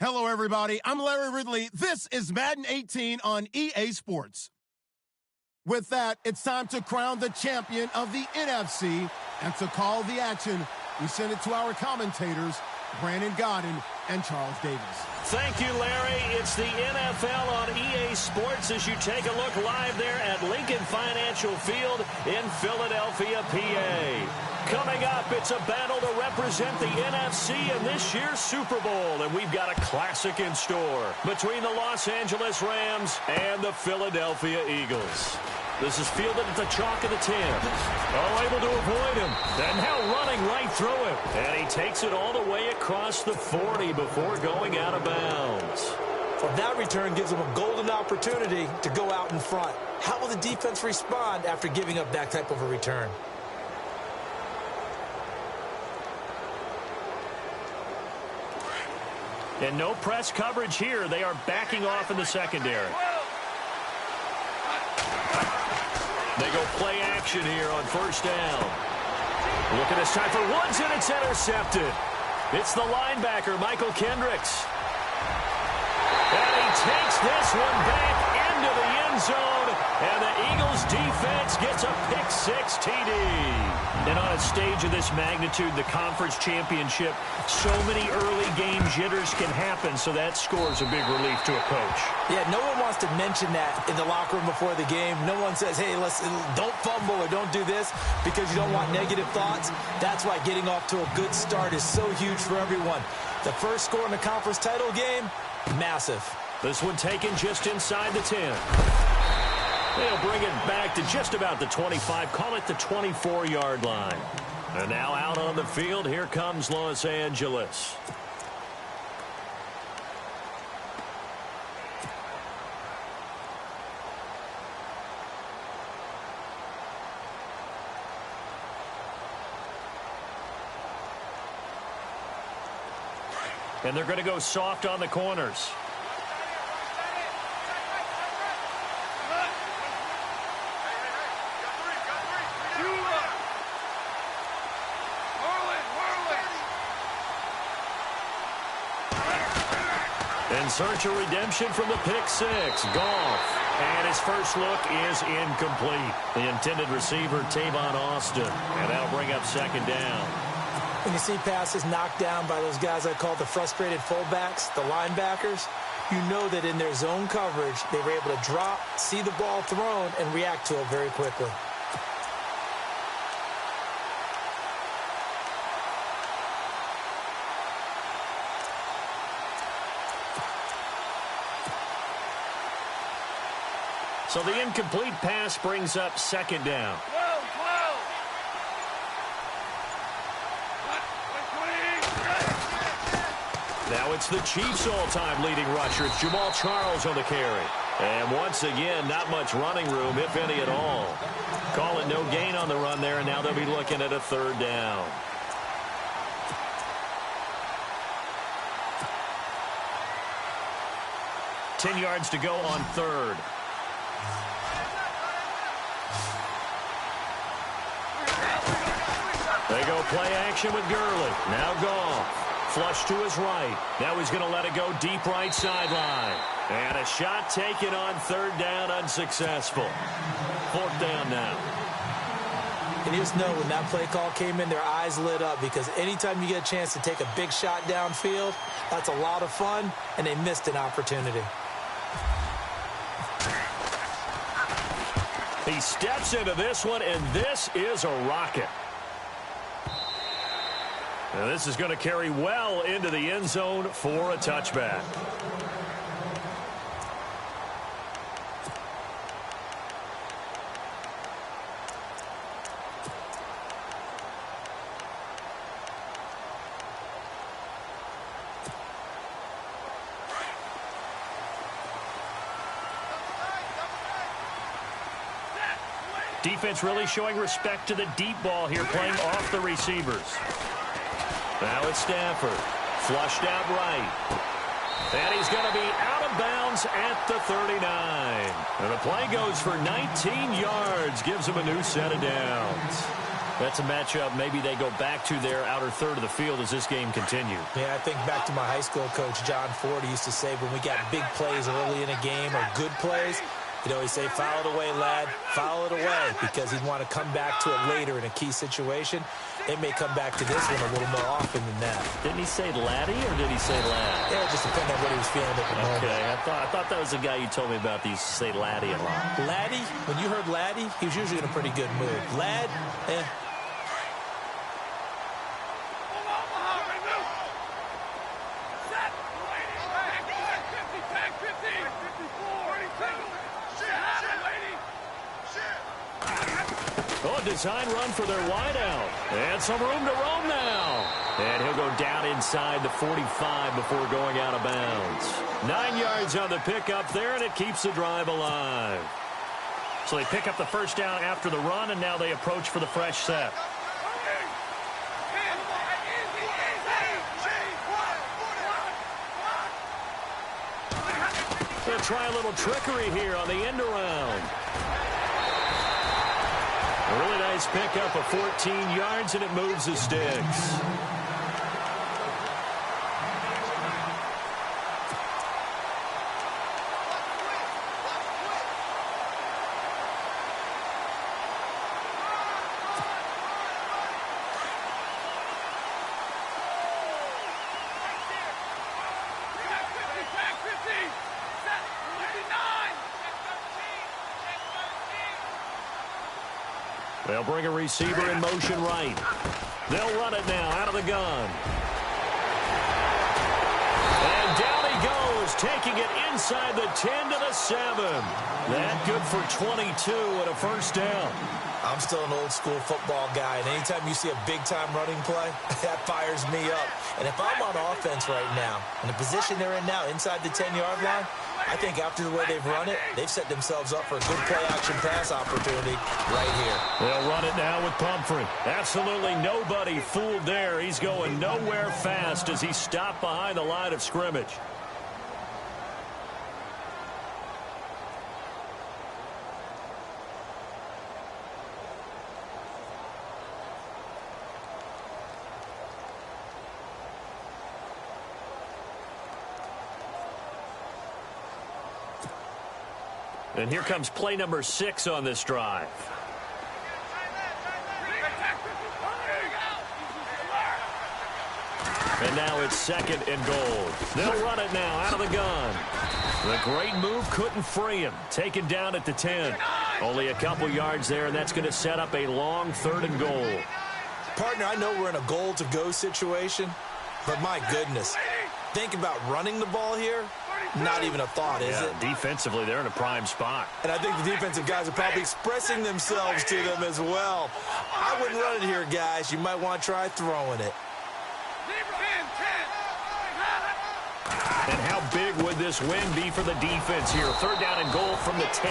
Hello, everybody. I'm Larry Ridley. This is Madden 18 on EA Sports. With that, it's time to crown the champion of the NFC, and to call the action, we send it to our commentators, Brandon Godden and Charles Davis. Thank you, Larry. It's the NFL on EA Sports as you take a look live there at Lincoln Financial Field in Philadelphia, PA. Coming up, it's a battle to represent the NFC in this year's Super Bowl, and we've got a classic in store between the Los Angeles Rams and the Philadelphia Eagles. This is fielded at the chalk of the 10. Oh, able to avoid him. And now running right through him. And he takes it all the way across the 40 before going out of bounds. Well, that return gives them a golden opportunity to go out in front. How will the defense respond after giving up that type of a return? And no press coverage here. They are backing off in the secondary. They go play action here on first down. Look at this time for Woods, and it's intercepted. It's the linebacker, Michael Kendricks. And he takes this one back into the end zone, and the Eagles defense gets a pick-6 TD. And on a stage of this magnitude, the conference championship, so many early game jitters can happen, so that scores a big relief to a coach. Yeah, no one wants to mention that in the locker room before the game. No one says, hey, don't fumble or don't do this because you don't want negative thoughts. That's why getting off to a good start is so huge for everyone. The first score in the conference title game, massive. This one taken just inside the 10. They'll bring it back to just about the 25. Call it the 24-yard line. And now out on the field, here comes Los Angeles. And they're going to go soft on the corners. In search of redemption from the pick-6. Goff. And his first look is incomplete. The intended receiver, Tavon Austin. And that'll bring up second down. When you see passes knocked down by those guys I call the frustrated fullbacks, the linebackers, you know that in their zone coverage, they were able to drop, see the ball thrown, and react to it very quickly. So the incomplete pass brings up second down. Now it's the Chiefs' all-time leading rusher. It's Jamal Charles on the carry. And once again, not much running room, if any at all. Call it no gain on the run there, and now they'll be looking at a third down. Ten yards to go on third. They go play action with Gurley. Now Goff. Flush to his right. Now he's going to let it go deep right sideline. And a shot taken on third down, unsuccessful. Fourth down now. And you just know when that play call came in, their eyes lit up because anytime you get a chance to take a big shot downfield, that's a lot of fun, and they missed an opportunity. He steps into this one, and this is a rocket. And this is going to carry well into the end zone for a touchback. Defense really showing respect to the deep ball here, playing off the receivers. Now it's Stafford. Flushed out right. And he's going to be out of bounds at the 39. And the play goes for 19 yards. Gives him a new set of downs. That's a matchup maybe they go back to their outer third of the field as this game continues. Yeah, I think back to my high school coach, John Ford. He used to say when we got big plays early in a game or good plays, he'd always say, foul it away, lad, foul it away, because he'd want to come back to it later in a key situation. They may come back to this one a little more often than that. Didn't he say laddie or did he say lad? Yeah, it just depended on what he was feeling at the moment. Okay, I thought that was the guy you told me about. He used to say laddie a lot. Laddie, when you heard laddie, he was usually in a pretty good mood. Lad, eh. Design run for their wideout. And some room to roam now. And he'll go down inside the 45 before going out of bounds. 9 yards on the pickup there, and it keeps the drive alive. So they pick up the first down after the run, and now they approach for the fresh set. They'll try a little trickery here on the end around. A really nice pickup of 14 yards, and it moves the sticks. They'll bring a receiver in motion right. They'll run it now out of the gun. And down he goes, taking it inside the 10 to the 7. That good for 22 and a first down. I'm still an old-school football guy, and anytime you see a big-time running play, that fires me up. And if I'm on offense right now, in the position they're in now, inside the 10-yard line, I think after the way they've run it, they've set themselves up for a good play-action pass opportunity right here. They'll run it now with Pumphrey. Absolutely nobody fooled there. He's going nowhere fast as he stopped behind the line of scrimmage. And here comes play number 6 on this drive. And now it's 2nd and goal. They'll run it now out of the gun. The great move couldn't free him. Taken down at the 10. Only a couple yards there, and that's going to set up a long 3rd and goal. Partner, I know we're in a goal-to-go situation, but my goodness, think about running the ball here. Not even a thought, is it? Defensively, they're in a prime spot. And I think the defensive guys are probably expressing themselves to them as well. I wouldn't run it here, guys. You might want to try throwing it. And how big would this win be for the defense here? 3rd down and goal from the 10.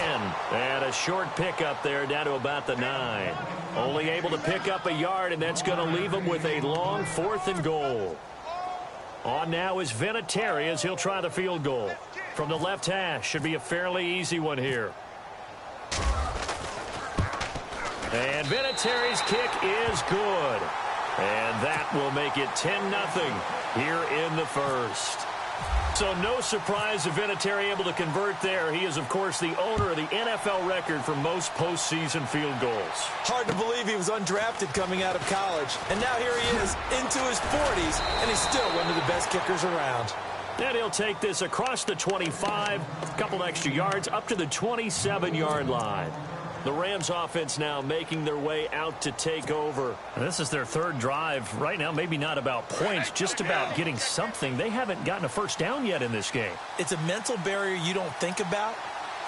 And a short pickup there down to about the 9. Only able to pick up a yard, and that's going to leave them with a long 4th and goal. On now is Vinatieri as he'll try the field goal. From the left hash, should be a fairly easy one here. And Vinatieri's kick is good. And that will make it 10-0 here in the first. So no surprise if Vinatieri able to convert there. He is, of course, the owner of the NFL record for most postseason field goals. Hard to believe he was undrafted coming out of college. And now here he is into his 40s, and he's still one of the best kickers around. And he'll take this across the 25, a couple extra yards, up to the 27-yard line. The Rams offense now making their way out to take over. And this is their 3rd drive. Right now, maybe not about points, just about getting something. They haven't gotten a first down yet in this game. It's a mental barrier you don't think about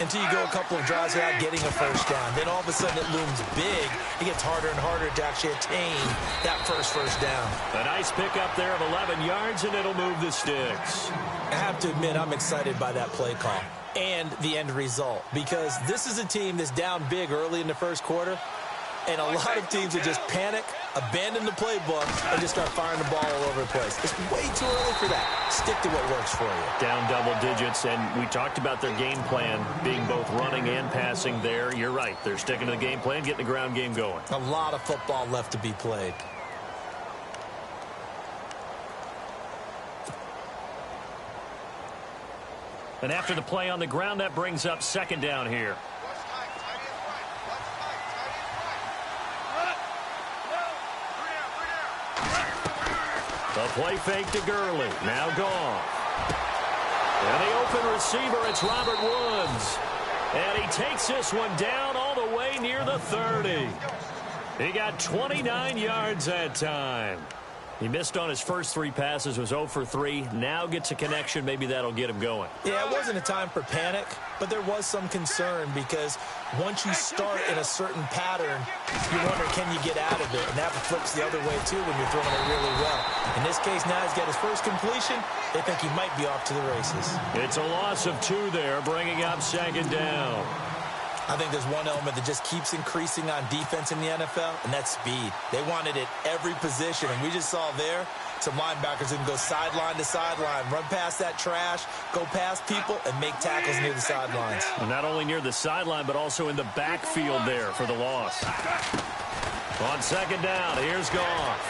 until you go a couple of drives without getting a first down. Then all of a sudden it looms big. It gets harder and harder to actually attain that first down. A nice pickup there of 11 yards, and it'll move the sticks. I have to admit, I'm excited by that play call and the end result, because this is a team that's down big early in the first quarter, And a lot of teams will just panic, abandon the playbook, and just start firing the ball all over the place. It's way too early for that. Stick to what works for you. Down double digits, and we talked about their game plan being both running and passing there. You're right. They're sticking to the game plan, getting the ground game going. A lot of football left to be played. And after the play on the ground, that brings up second down here. The play fake to Gurley. Now gone. And the open receiver, it's Robert Woods. And he takes this one down all the way near the 30. He got 29 yards that time. He missed on his first 3 passes, was 0 for 3. Now gets a connection. Maybe that'll get him going. Yeah, it wasn't a time for panic, but there was some concern because once you start in a certain pattern, you wonder, can you get out of it? And that flips the other way, too, when you're throwing it really well. In this case, now he's got his first completion. They think he might be off to the races. It's a loss of 2 there, bringing up second down. I think there's one element that just keeps increasing on defense in the NFL, and that's speed. They want it at every position, and we just saw there some linebackers who can go sideline to sideline, run past that trash, go past people, and make tackles near the sidelines. And not only near the sideline, but also in the backfield there for the loss. On second down, here's Goff.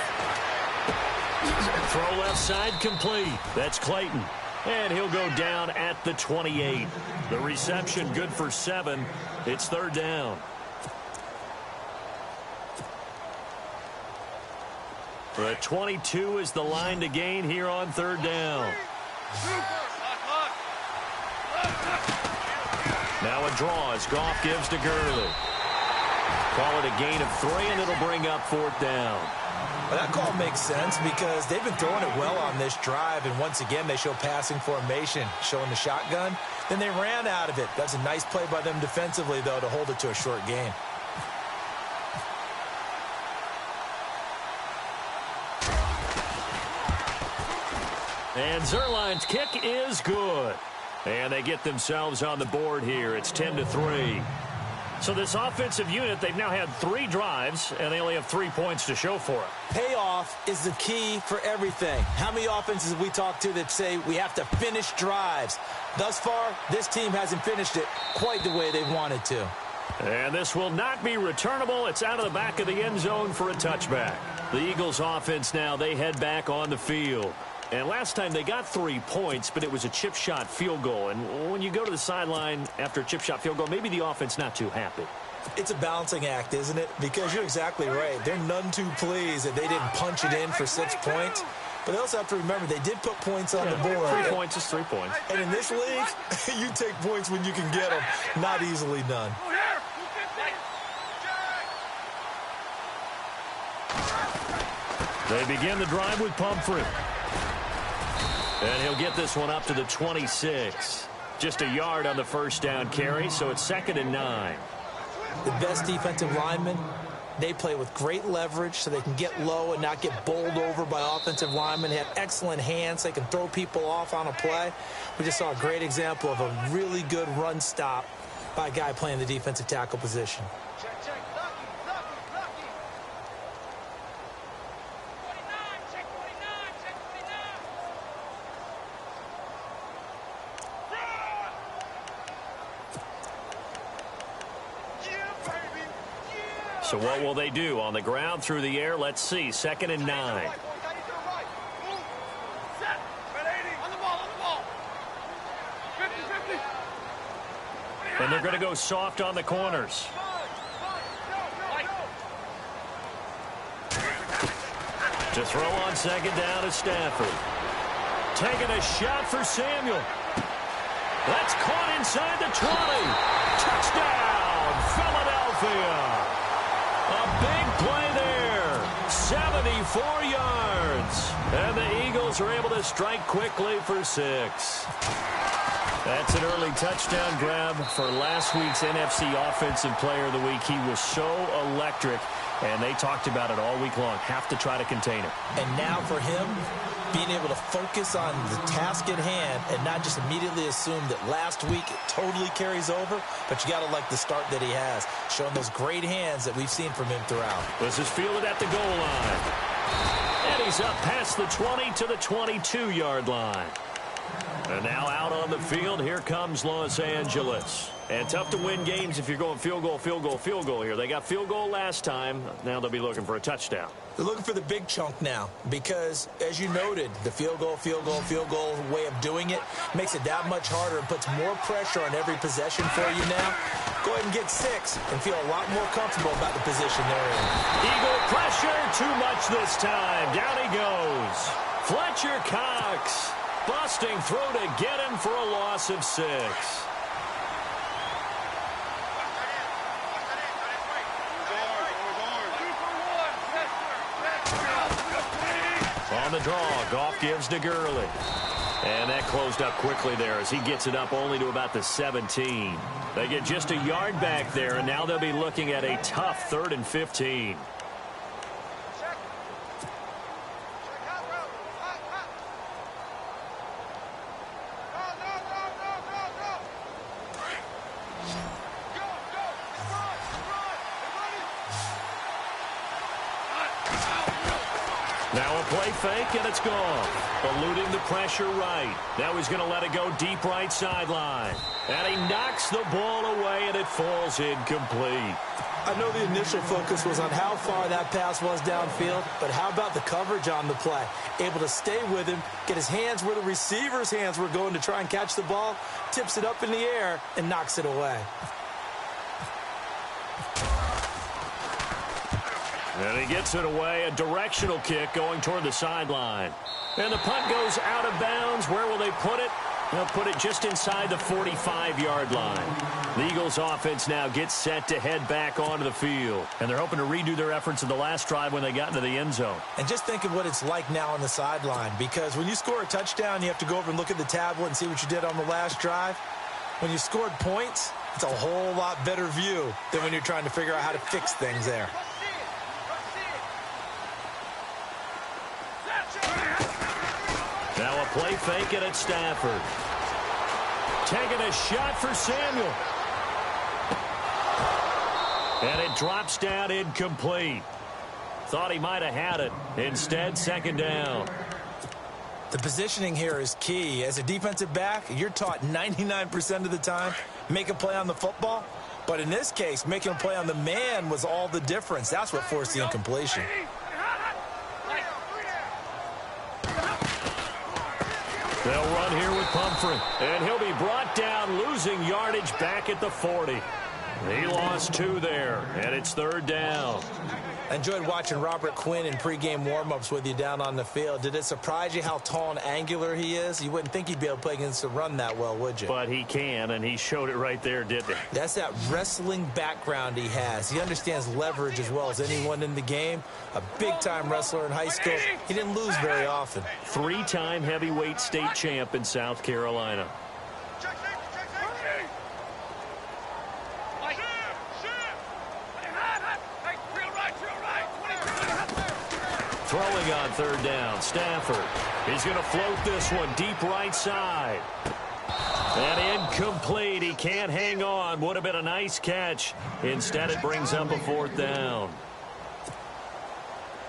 Throw left side complete. That's Clayton. And he'll go down at the 28. The reception good for 7. It's third down. The 22 is the line to gain here on third down. Now a draw as Goff gives to Gurley. Call it a gain of 3, and it'll bring up fourth down. Well, that call makes sense because they've been throwing it well on this drive, and once again they show passing formation, showing the shotgun. Then they ran out of it. That's a nice play by them defensively, though, to hold it to a short gain. And Zerline's kick is good. And they get themselves on the board here. It's 10-3. So this offensive unit, they've now had 3 drives, and they only have 3 points to show for it. Payoff is the key for everything. How many offenses have we talked to that say we have to finish drives? Thus far, this team hasn't finished it quite the way they wanted to. And this will not be returnable. It's out of the back of the end zone for a touchback. The Eagles offense now, they head back on the field. And last time they got 3 points, but it was a chip shot field goal. And when you go to the sideline after a chip shot field goal, maybe the offense not too happy. It's a balancing act, isn't it? Because you're exactly right. They're none too pleased that they didn't punch it in for 6 points. But they also have to remember they did put points on the board. 3 points is 3 points. And in this league, you take points when you can get them. Not easily done. They begin the drive with Pumphrey. And he'll get this one up to the 26. Just a yard on the first down carry, so it's 2nd and 9. The best defensive linemen, they play with great leverage so they can get low and not get bowled over by offensive linemen. They have excellent hands. They can throw people off on a play. We just saw a great example of a really good run stop by a guy playing the defensive tackle position. So what will they do? On the ground, through the air, let's see. 2nd and 9. And they're going to go soft on the corners. To throw on 2nd down is Stafford. Taking a shot for Samuel. That's caught inside the 20. Touchdown, Philadelphia. A big play there. 74 yards. And the Eagles are able to strike quickly for 6. That's an early touchdown grab for last week's NFC Offensive Player of the Week. He was so electric. And they talked about it all week long. Have to try to contain it. And now for him, being able to focus on the task at hand and not just immediately assume that last week it totally carries over, but you got to like the start that he has, showing those great hands that we've seen from him throughout. This is fielded at the goal line. And he's up past the 20 to the 22-yard line. And now out on the field, here comes Los Angeles. And tough to win games if you're going field goal, field goal, field goal here. They got field goal last time. Now they'll be looking for a touchdown. They're looking for the big chunk now because, as you noted, the field goal way of doing it makes it that much harder and puts more pressure on every possession for you now. Go ahead and get 6 and feel a lot more comfortable about the position they're in. Eagle pressure, too much this time. Down he goes. Fletcher Cox. Busting through to get him for a loss of 6. On the draw, Goff gives to Gurley. And that closed up quickly there as he gets it up only to about the 17. They get just a yard back there, and now they'll be looking at a tough 3rd and 15. Now a play fake, and it's gone. Eluding the pressure right. Now he's going to let it go deep right sideline. And he knocks the ball away, and it falls incomplete. I know the initial focus was on how far that pass was downfield, but how about the coverage on the play? Able to stay with him, get his hands where the receiver's hands were going to try and catch the ball, tips it up in the air, and knocks it away. And he gets it away, a directional kick going toward the sideline. And the punt goes out of bounds. Where will they put it? They'll put it just inside the 45-yard line. The Eagles offense now gets set to head back onto the field. And they're hoping to redo their efforts in the last drive when they got into the end zone. And just think of what it's like now on the sideline, because when you score a touchdown, you have to go over and look at the tablet and see what you did on the last drive. When you scored points, it's a whole lot better view than when you're trying to figure out how to fix things there. Now a play fake it at Stafford. Taking a shot for Samuel. And it drops down incomplete. Thought he might have had it. Instead, 2nd down. The positioning here is key. As a defensive back, you're taught 99% of the time, make a play on the football. But in this case, making a play on the man was all the difference. That's what forced the incompletion. They'll run here with Pumphrey. And he'll be brought down, losing yardage back at the 40. He lost 2 there, and it's 3rd down. I enjoyed watching Robert Quinn in pregame warm-ups with you down on the field. Did it surprise you how tall and angular he is? You wouldn't think he'd be able to play against the run that well, would you? But he can, and he showed it right there, didn't he? That's that wrestling background he has. He understands leverage as well as anyone in the game. A big-time wrestler in high school. He didn't lose very often. 3-time heavyweight state champ in South Carolina. Throwing on 3rd down, Stafford. He's going to float this one deep right side. And incomplete. He can't hang on. Would have been a nice catch. Instead, it brings up a 4th down.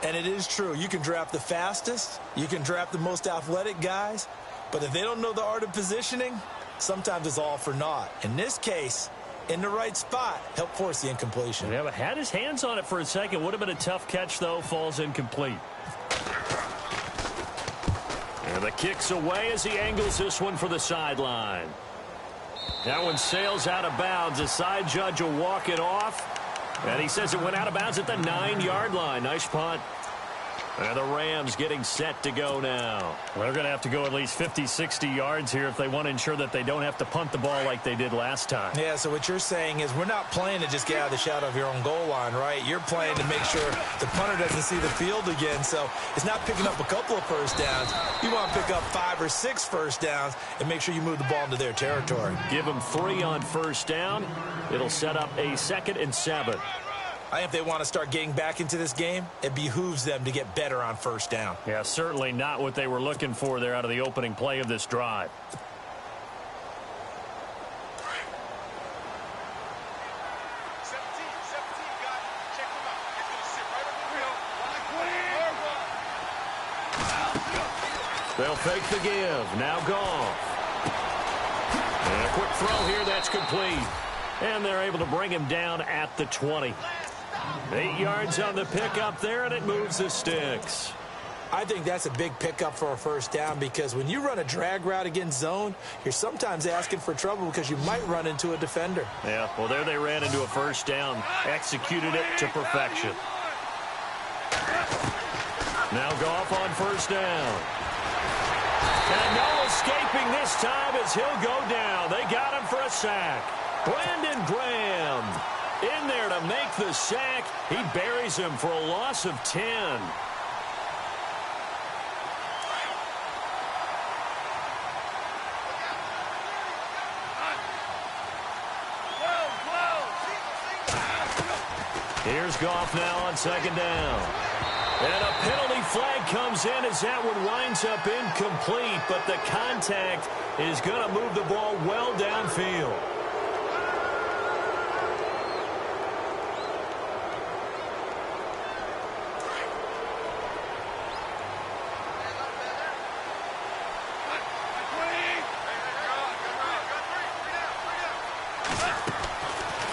And it is true. You can draft the fastest. You can draft the most athletic guys. But if they don't know the art of positioning, sometimes it's all for naught. In this case, in the right spot, helped force the incompletion. Yeah, but had his hands on it for a second. Would have been a tough catch, though. Falls incomplete. And the kick's away as he angles this one for the sideline. That one sails out of bounds. The side judge will walk it off. And he says it went out of bounds at the 9-yard line. Nice punt. And the Rams getting set to go now. Well, they're going to have to go at least 50, 60 yards here if they want to ensure that they don't have to punt the ball like they did last time. Yeah, so what you're saying is we're not playing to just get out of the shadow of your own goal line, right? You're playing to make sure the punter doesn't see the field again. So it's not picking up a couple of first downs. You want to pick up 5 or 6 first downs and make sure you move the ball into their territory. Give them 3 on first down. It'll set up a 2nd and 7. I think if they want to start getting back into this game, it behooves them to get better on first down. Yeah, certainly not what they were looking for there out of the opening play of this drive. They'll fake the give. Now Goff. And a quick throw here. That's complete. And they're able to bring him down at the 20. 8 yards on the pickup there, and it moves the sticks. I think that's a big pickup for a first down because when you run a drag route against zone, you're sometimes asking for trouble because you might run into a defender. Yeah, well, there they ran into a first down. Executed it to perfection. Now Goff on first down. And no escaping this time as he'll go down. They got him for a sack. Brandon Graham in there to make the sack. He buries him for a loss of 10. Here's Goff now on second down. And a penalty flag comes in as that one winds up incomplete, but the contact is going to move the ball well downfield.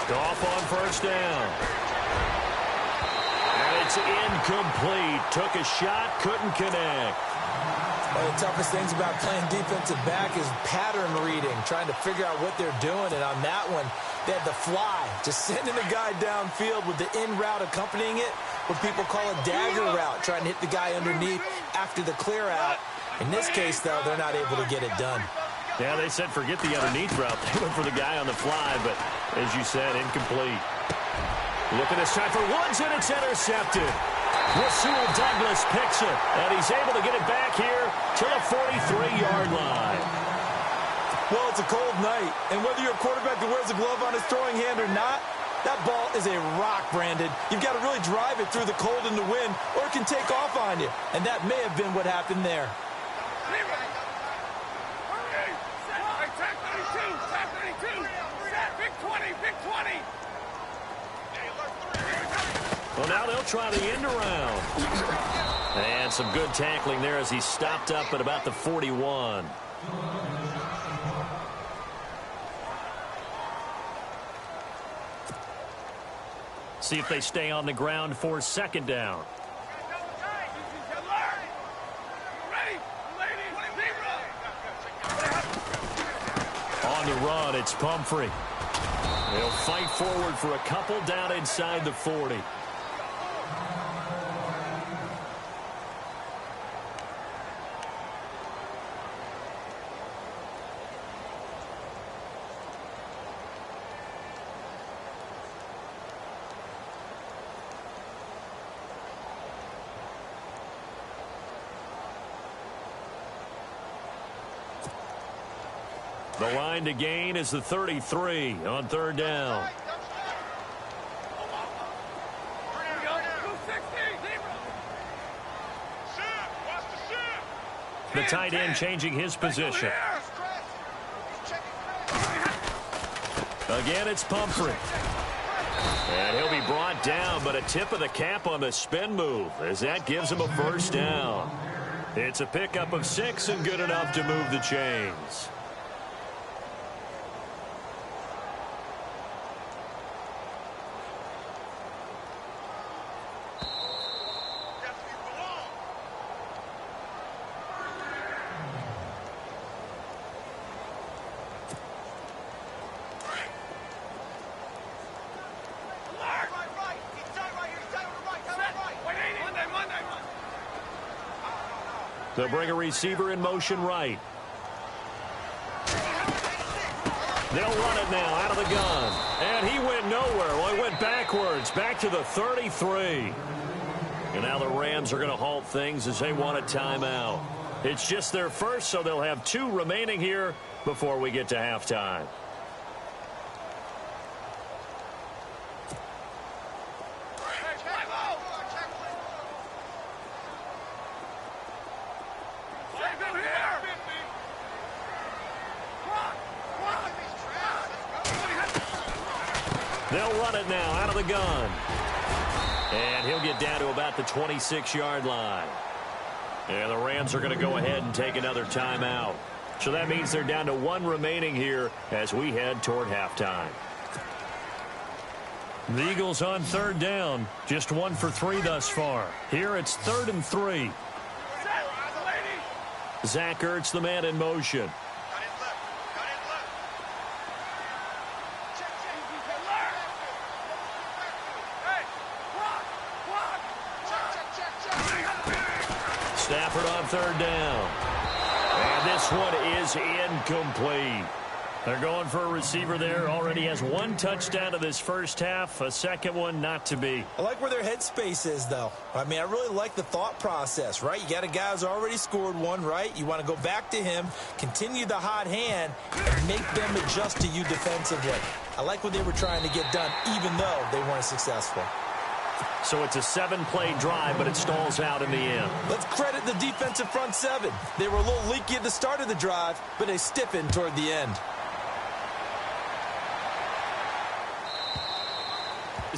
Goff on first down. It's incomplete. Took a shot, couldn't connect. One of the toughest things about playing defensive back is pattern reading, trying to figure out what they're doing. And on that one, they had the fly, just sending the guy downfield with the in route accompanying it, what people call a dagger route, trying to hit the guy underneath after the clear out. In this case, though, they're not able to get it done. Yeah, they said forget the underneath route. They went for the guy on the fly, but as you said, incomplete. Look at this time for Woods, and it's intercepted. Rasul Douglas picks it, and he's able to get it back here to the 43-yard line. Well, it's a cold night, and whether you're a quarterback that wears a glove on his throwing hand or not, that ball is a rock, Brandon. You've got to really drive it through the cold and the wind, or it can take off on you, and that may have been what happened there. Well, now they'll try the end around. And some good tackling there as he stopped up at about the 41. See if they stay on the ground for second down. On the run, it's Pumphrey. They'll fight forward for a couple down inside the 40. The line to gain is the 33 on third down. The tight end changing his position. Again, it's Pumphrey. And he'll be brought down, but a tip of the cap on the spin move as that gives him a first down. It's a pickup of 6 and good enough to move the chains. They'll bring a receiver in motion right. They'll run it now out of the gun. And he went nowhere. Well, he went backwards, back to the 33. And now the Rams are going to halt things as they want a timeout. It's just their first, so they'll have 2 remaining here before we get to halftime. They'll run it now out of the gun. And he'll get down to about the 26-yard line. And the Rams are going to go ahead and take another timeout. So that means they're down to one remaining here as we head toward halftime. The Eagles on third down. Just 1 for 3 thus far. Here it's 3rd and 3. Zach Ertz, the man in motion. Stafford on third down. And this one is incomplete. They're going for a receiver there. Already has 1 touchdown to this first half. A second one not to be. I like where their headspace is, though. I mean, I really like the thought process, right? You got a guy who's already scored one, right? You want to go back to him, continue the hot hand, and make them adjust to you defensively. I like what they were trying to get done, even though they weren't successful. So it's a 7-play drive, but it stalls out in the end. Let's credit the defensive front 7. They were a little leaky at the start of the drive, but they stiffened toward the end.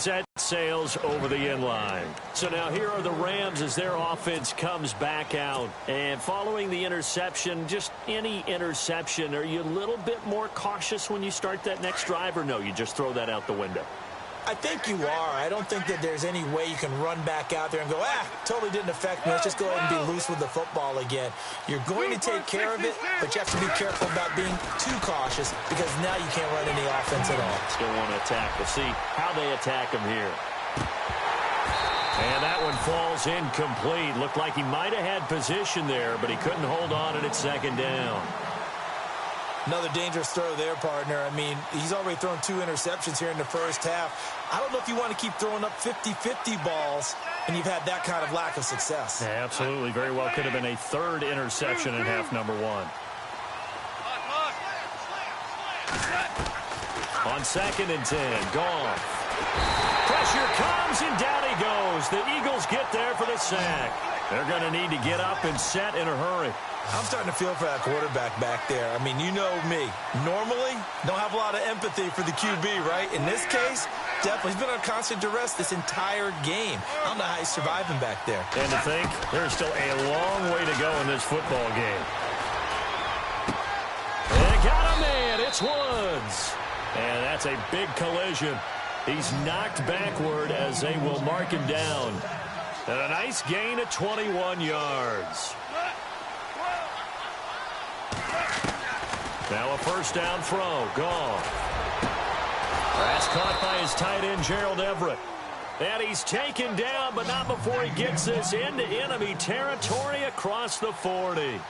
That sails over the end line. So now here are the Rams as their offense comes back out. And following the interception, just any interception, are you a little bit more cautious when you start that next drive, or no, you just throw that out the window? I think you are. I don't think that there's any way you can run back out there and go, totally didn't affect me. Let's just go ahead and be loose with the football again. You're going to take care of it, but you have to be careful about being too cautious because now you can't run any offense at all. Still want to attack. We'll see how they attack him here. And that one falls incomplete. Looked like he might have had position there, but he couldn't hold on, and it's second down. Another dangerous throw there, partner. I mean, he's already thrown 2 interceptions here in the first half. I don't know if you want to keep throwing up 50-50 balls, and you've had that kind of lack of success. Yeah, absolutely. Very well could have been a 3rd interception in half number 1. On 2nd and 10, Goff. Pressure comes, and down he goes. The Eagles get there for the sack. They're going to need to get up and set in a hurry. I'm starting to feel for that quarterback back there. I mean, you know me. Normally, don't have a lot of empathy for the QB, right? In this case, definitely. He's been on constant duress this entire game. I don't know how he's surviving back there. And to think, there's still a long way to go in this football game. They got a man. It's Woods. And that's a big collision. He's knocked backward as they will mark him down. And a nice gain of 21 yards. Now a first down throw. Goff. That's caught by his tight end, Gerald Everett. And he's taken down, but not before he gets this into enemy territory across the 40.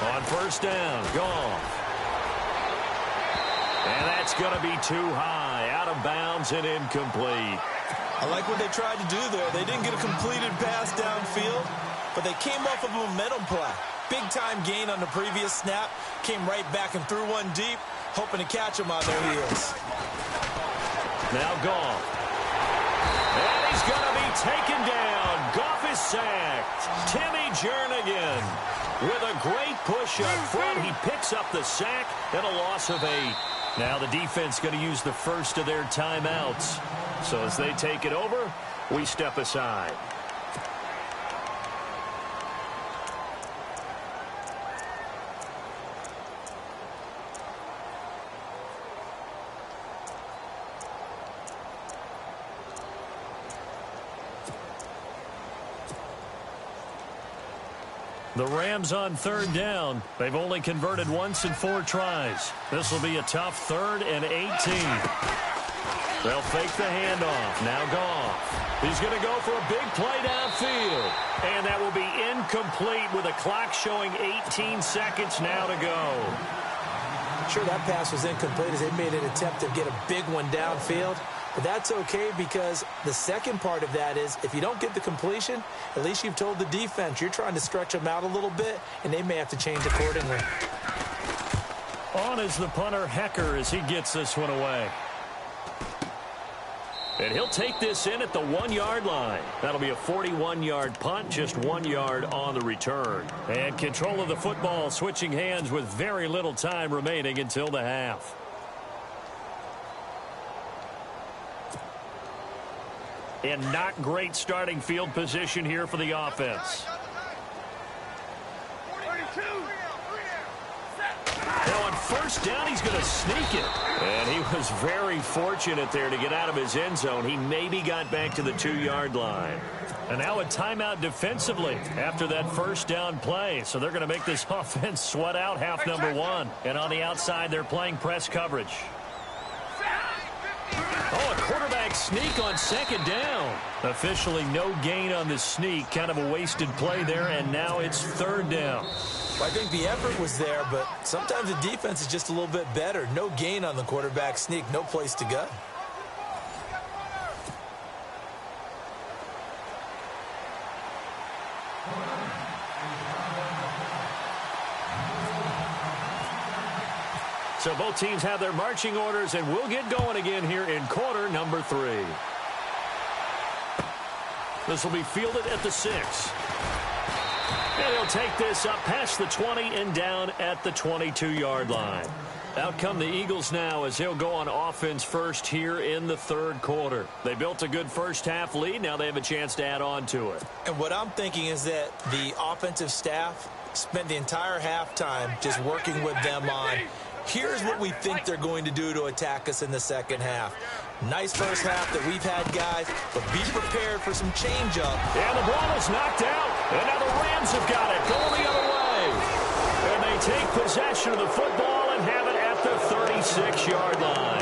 On first down, Goff. And that's going to be too high. Out of bounds and incomplete. I like what they tried to do there. They didn't get a completed pass downfield, but they came off of a momentum play. Big-time gain on the previous snap. Came right back and threw one deep, hoping to catch them on their heels. Now Goff. And he's going to be taken down. Goff is sacked. Timmy Jernigan with a great push up front. He picks up the sack and a loss of 8. Now the defense going to use the first of their timeouts. So as they take it over, we step aside. The Rams on third down. They've only converted once in 4 tries. This will be a tough 3rd and 18. They'll fake the handoff. Now Goff. He's going to go for a big play downfield. And that will be incomplete with a clock showing 18 seconds now to go. Sure, that pass was incomplete as they made an attempt to get a big one downfield. But that's okay because the second part of that is if you don't get the completion, at least you've told the defense you're trying to stretch them out a little bit, and they may have to change accordingly. On is the punter, Hecker, as he gets this one away. And he'll take this in at the 1-yard line. That'll be a 41-yard punt, just 1 yard on the return. And control of the football switching hands with very little time remaining until the half. And not great starting field position here for the offense. Now on first down, he's going to sneak it. And he was very fortunate there to get out of his end zone. He maybe got back to the 2-yard line. And now a timeout defensively after that first down play. So they're going to make this offense sweat out half number one. And on the outside, they're playing press coverage. Oh, a quarterback sneak on second down. Officially no gain on the sneak. Kind of a wasted play there, and now it's third down. Well, I think the effort was there, but sometimes the defense is just a little bit better. No gain on the quarterback sneak. No place to go. So both teams have their marching orders, and we'll get going again here in quarter number 3. This will be fielded at the 6. And he'll take this up past the 20 and down at the 22-yard line. Out come the Eagles now as they'll go on offense first here in the third quarter. They built a good first-half lead. Now they have a chance to add on to it. And what I'm thinking is that the offensive staff spent the entire halftime just working with them on here's what we think they're going to do to attack us in the second half. Nice first half that we've had, guys, but be prepared for some change-up. And the ball is knocked out. And now the Rams have got it going the other way. And they take possession of the football and have it at the 36-yard line.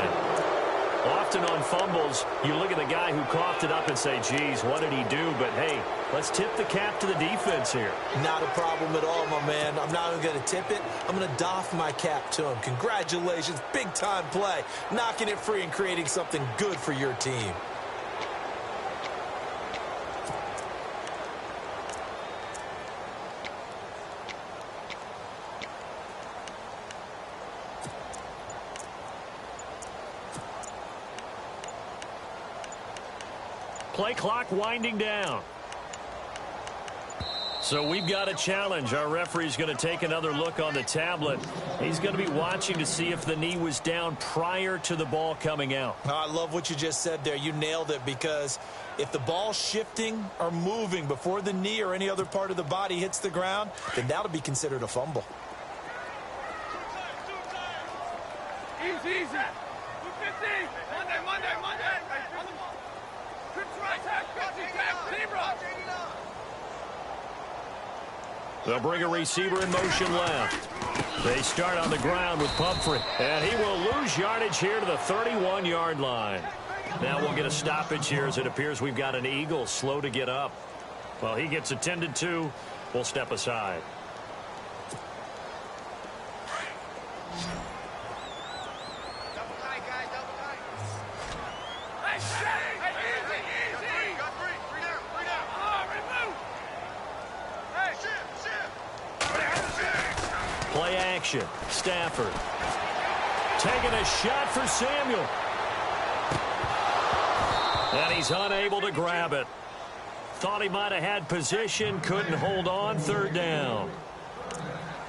Often on fumbles, you look at the guy who coughed it up and say, geez, what did he do? But, hey, let's tip the cap to the defense here. Not a problem at all, my man. I'm not even going to tip it. I'm going to doff my cap to him. Congratulations. Big-time play. Knocking it free and creating something good for your team. Play clock winding down. So we've got a challenge. Our referee's going to take another look on the tablet. He's going to be watching to see if the knee was down prior to the ball coming out. Oh, I love what you just said there. You nailed it, because if the ball's shifting or moving before the knee or any other part of the body hits the ground, then that'll be considered a fumble. Easy. 250. Monday. They'll bring a receiver in motion left. They start on the ground with Pumphrey. And he will lose yardage here to the 31-yard line. Now we'll get a stoppage here as it appears we've got an Eagle slow to get up. Well, he gets attended to. We'll step aside. Play action. Stafford taking a shot for Samuel. And he's unable to grab it. Thought he might have had position, couldn't hold on. Third down.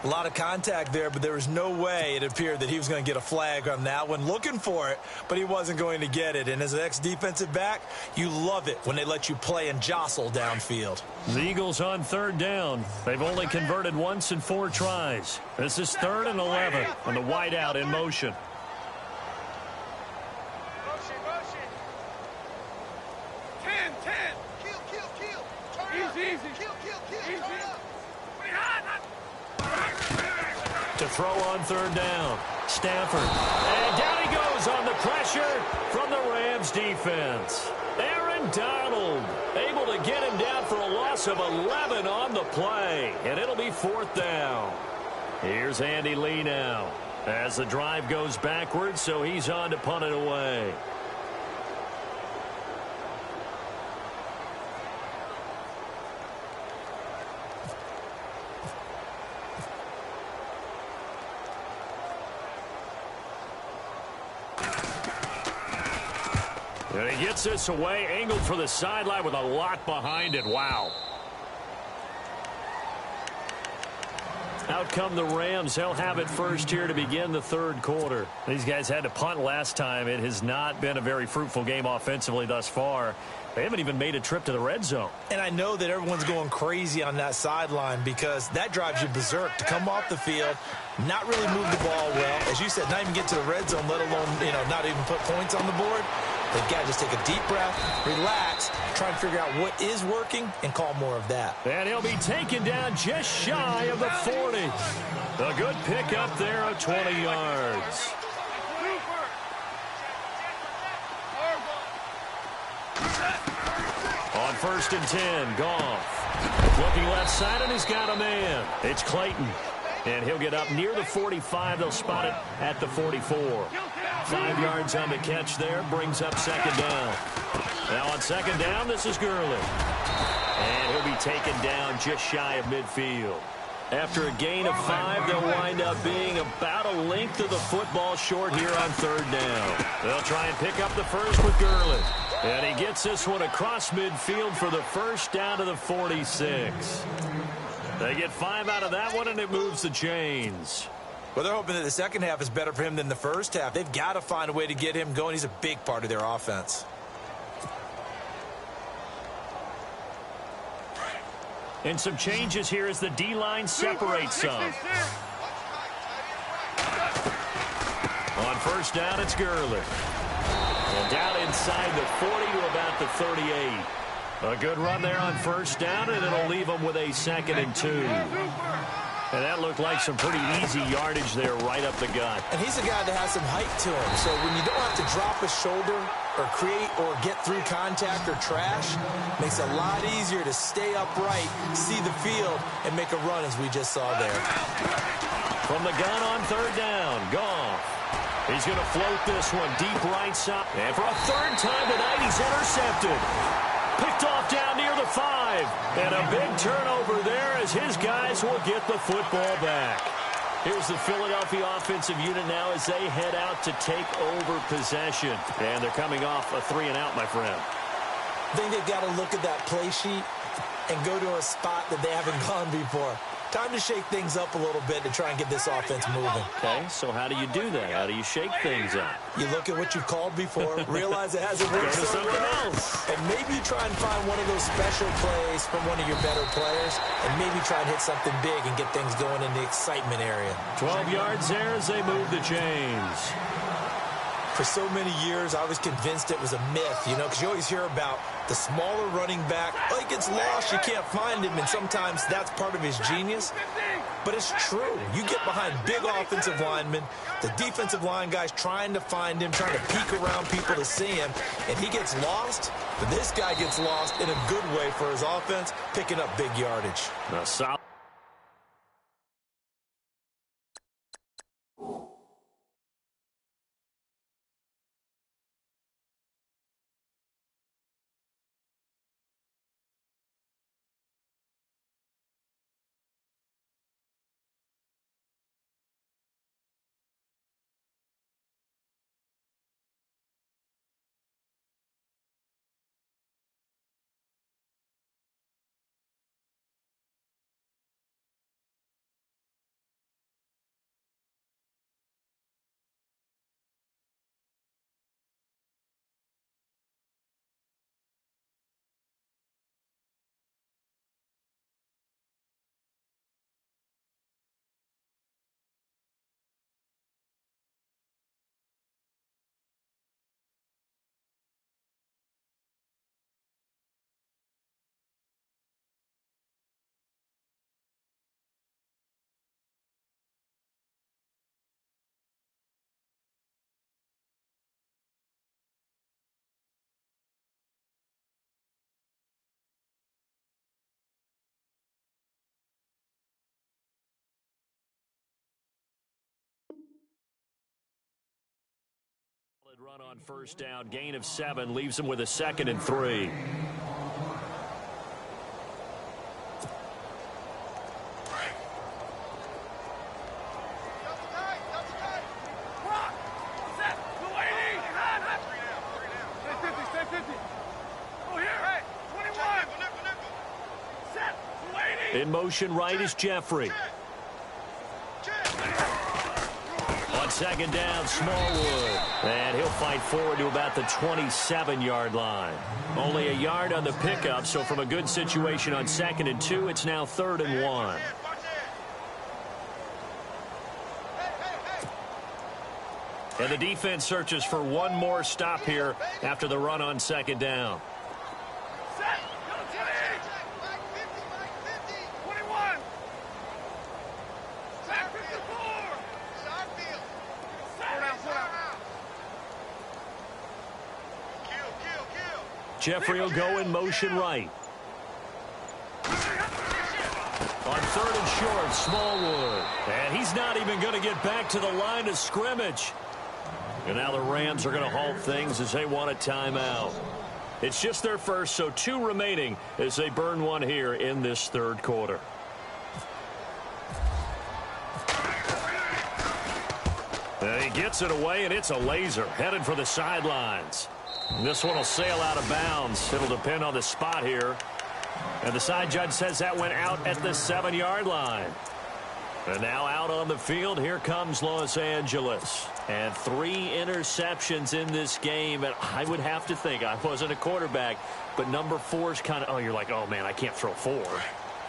A lot of contact there, but there was no way it appeared that he was going to get a flag on that one. Looking for it, but he wasn't going to get it. And as an ex-defensive back, you love it when they let you play and jostle downfield. The Eagles on third down. They've only converted once in 4 tries. This is 3rd and 11, and the wideout in motion. To throw on third down. Stafford. And down he goes on the pressure from the Rams defense. Aaron Donald able to get him down for a loss of 11 on the play. And it'll be 4th down. Here's Andy Lee now as the drive goes backwards, so he's on to punt it away. And he gets this away, angled for the sideline with a lot behind it. Wow. Out come the Rams. They'll have it first here to begin the third quarter. These guys had to punt last time. It has not been a very fruitful game offensively thus far. They haven't even made a trip to the red zone. And I know that everyone's going crazy on that sideline because that drives you berserk to come off the field, not really move the ball well. As you said, not even get to the red zone, let alone, not even put points on the board. They've got to just take a deep breath, relax, try and figure out what is working, and call more of that. And he'll be taken down just shy of the 40. A good pickup there of 20 yards. On 1st and 10, Goff. Looking left side, and he's got a man. It's Clayton. And he'll get up near the 45. They'll spot it at the 44. 5 yards on the catch there. Brings up 2nd down. Now on 2nd down, this is Gurley. And he'll be taken down just shy of midfield. After a gain of 5, they'll wind up being about a length of the football short here on 3rd down. They'll try and pick up the first with Gurley. And he gets this one across midfield for the first down to the 46. They get 5 out of that one, and it moves the chains. Well, they're hoping that the second half is better for him than the first half. They've got to find a way to get him going. He's a big part of their offense. And some changes here as the D-line separates some. On 1st down, it's Gurley. And down inside the 40 to about the 38. A good run there on 1st down, and it'll leave them with a 2nd and 2. And that looked like some pretty easy yardage there right up the gut. And he's a guy that has some height to him. So when you don't have to drop a shoulder or create or get through contact or trash, makes it a lot easier to stay upright, see the field, and make a run as we just saw there. From the gun on 3rd down, Goff. He's going to float this one deep right side. And for a 3rd time tonight, he's intercepted. Picked off down near the 5. And a big turnover there as his guys will get the football back. Here's the Philadelphia offensive unit now as they head out to take over possession. And they're coming off a 3-and-out, my friend. I think they've got to look at that play sheet and go to a spot that they haven't gone before. Time to shake things up a little bit to try and get this offense moving. Okay, so how do you do that? How do you shake things up? You look at what you've called before, realize it hasn't worked Go to so something well, else. and maybe you try and find one of those special plays from one of your better players, and maybe try and hit something big and get things going in the excitement area. 12 yards there as they move the chains. For so many years, I was convinced it was a myth, because you always hear about the smaller running back. Oh, he gets lost, you can't find him, and sometimes that's part of his genius. But it's true. You get behind big offensive linemen, the defensive line guys trying to find him, trying to peek around people to see him, and he gets lost. But this guy gets lost in a good way for his offense, picking up big yardage. A solid. Run on 1st down, gain of 7, leaves him with a 2nd and 3. In motion right is Jeffrey. On second down, Smallwood. And he'll fight forward to about the 27-yard line. Only a yard on the pickup, so from a good situation on 2nd and 2, it's now 3rd and 1. And the defense searches for one more stop here after the run on 2nd down. Jeffrey will go in motion right. On 3rd and short, Smallwood. And he's not even going to get back to the line of scrimmage. And now the Rams are going to halt things as they want a timeout. It's just their first, so 2 remaining as they burn one here in this 3rd quarter. And he gets it away, and it's a laser headed for the sidelines. This one will sail out of bounds. It'll depend on the spot here. And the side judge says that went out at the 7-yard line. And now out on the field, here comes Los Angeles. And 3 interceptions in this game. And I would have to think, I wasn't a quarterback, but number 4 is kind of, oh, you're like, oh, man, I can't throw 4.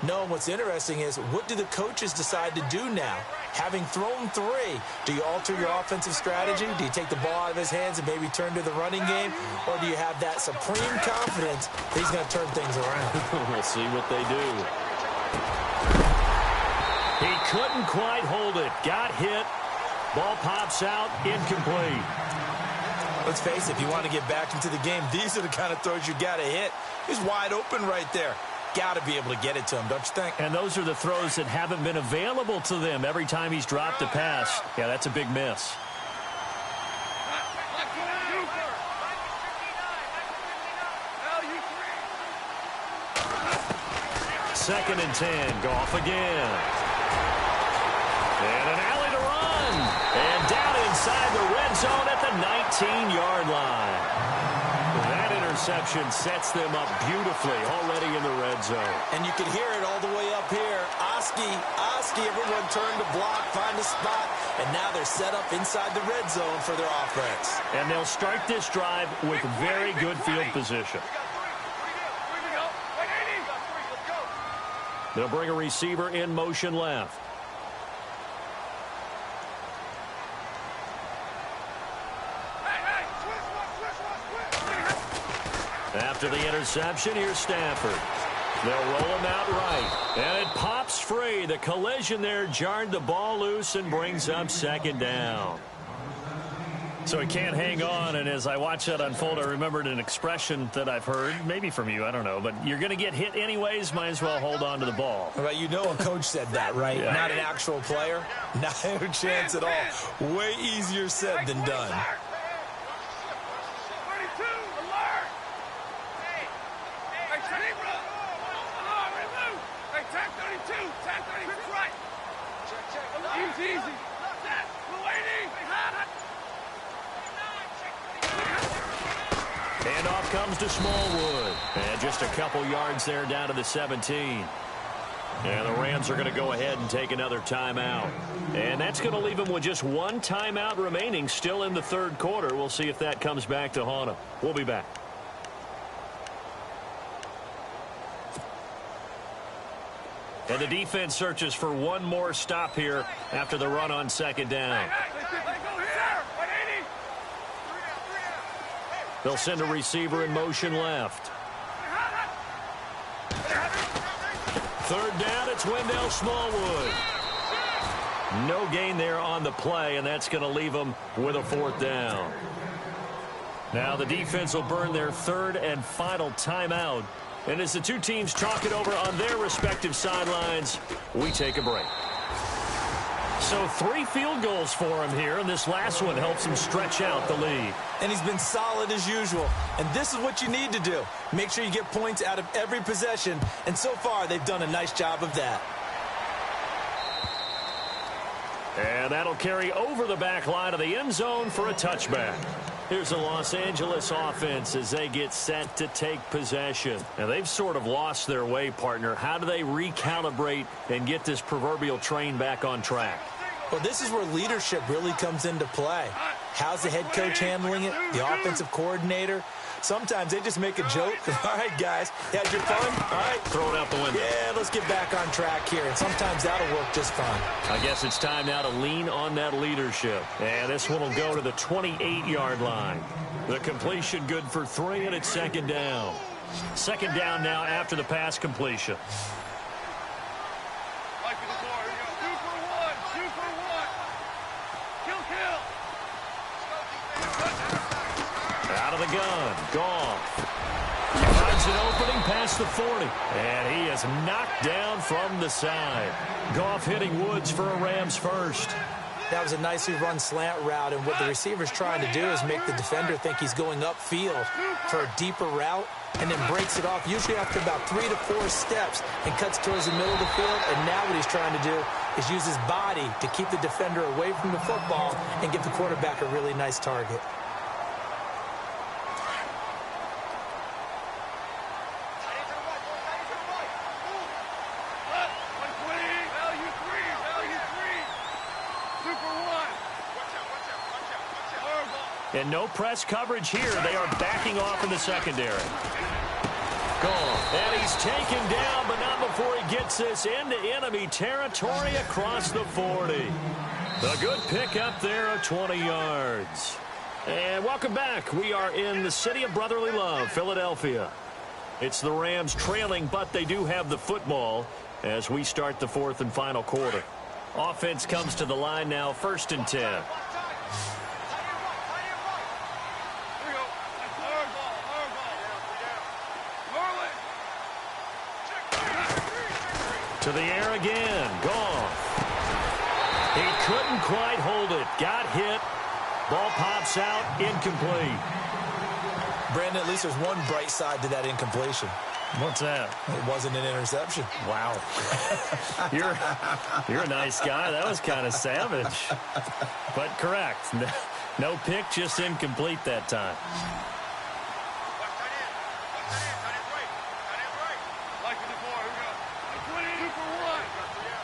No, what's interesting is, what do the coaches decide to do now? Having thrown 3, do you alter your offensive strategy? Do you take the ball out of his hands and maybe turn to the running game? Or do you have that supreme confidence that he's going to turn things around? We'll see what they do. He couldn't quite hold it. Got hit. Ball pops out. Incomplete. Let's face it, if you want to get back into the game, these are the kind of throws you got to hit. He's wide open right there. Got to be able to get it to him, don't you think? And those are the throws that haven't been available to them every time he's dropped a pass. Yeah, that's a big miss. Second and 10. Goff again. And an alley to run. And down inside the red zone at the 19-yard line. That interception sets them up beautifully already in the red zone. And you can hear it all the way up here. Oski, everyone turned to block, find a spot, and now they're set up inside the red zone for their offense. And they'll start this drive with very good field position. They'll bring a receiver in motion left. After the interception, here's Stafford. They'll roll him out right. And it pops free. The collision there jarred the ball loose and brings up 2nd down. So he can't hang on, and as I watch that unfold, I remembered an expression that I've heard, maybe from you, I don't know, but you're going to get hit anyways, might as well hold on to the ball. Well, you know a coach said that, right? Yeah. Not an actual player. Not a chance at all. Way easier said than done. Easy. Handoff comes to Smallwood. And just a couple yards there down to the 17. And the Rams are going to go ahead and take another timeout. And that's going to leave them with just 1 timeout remaining still in the 3rd quarter. We'll see if that comes back to haunt them. We'll be back. And the defense searches for one more stop here after the run on 2nd down. They'll send a receiver in motion left. 3rd down, it's Wendell Smallwood. No gain there on the play, and that's going to leave them with a 4th down. Now the defense will burn their 3rd and final timeout. And as the 2 teams talk it over on their respective sidelines, we take a break. So 3 field goals for him here, and this last one helps him stretch out the lead. And he's been solid as usual. And this is what you need to do. Make sure you get points out of every possession. And so far, they've done a nice job of that. And that'll carry over the back line of the end zone for a touchback. Here's the Los Angeles offense as they get set to take possession. Now, they've sort of lost their way, partner. How do they recalibrate and get this proverbial train back on track? Well, this is where leadership really comes into play. How's the head coach handling it? The offensive coordinator? Sometimes they just make a joke. All right, guys, had your fun? All right. Throw it out the window. Yeah, let's get back on track here. And sometimes that'll work just fine. I guess it's time now to lean on that leadership. And this one will go to the 28-yard line. The completion good for 3, and it's second down. Second down now after the pass completion. Out of the gun, Goff. Finds an opening past the 40. And he is knocked down from the side. Goff hitting Woods for a Rams first. That was a nicely run slant route, and what the receiver's trying to do is make the defender think he's going upfield for a deeper route, and then breaks it off, usually after about 3 to 4 steps, and cuts towards the middle of the field. And now what he's trying to do is use his body to keep the defender away from the football and give the quarterback a really nice target. And no press coverage here. They are backing off in the secondary. Goff. And he's taken down, but not before he gets this into enemy territory across the 40. A good pick up there of 20 yards. And welcome back. We are in the city of brotherly love, Philadelphia. It's the Rams trailing, but they do have the football as we start the 4th and final quarter. Offense comes to the line now, 1st and 10. To the air again. Goff. He couldn't quite hold it. Got hit. Ball pops out. Incomplete. Brandon, at least there's one bright side to that incompletion. What's that? It wasn't an interception. Wow. You're a nice guy. That was kind of savage. But correct. No pick, just incomplete that time.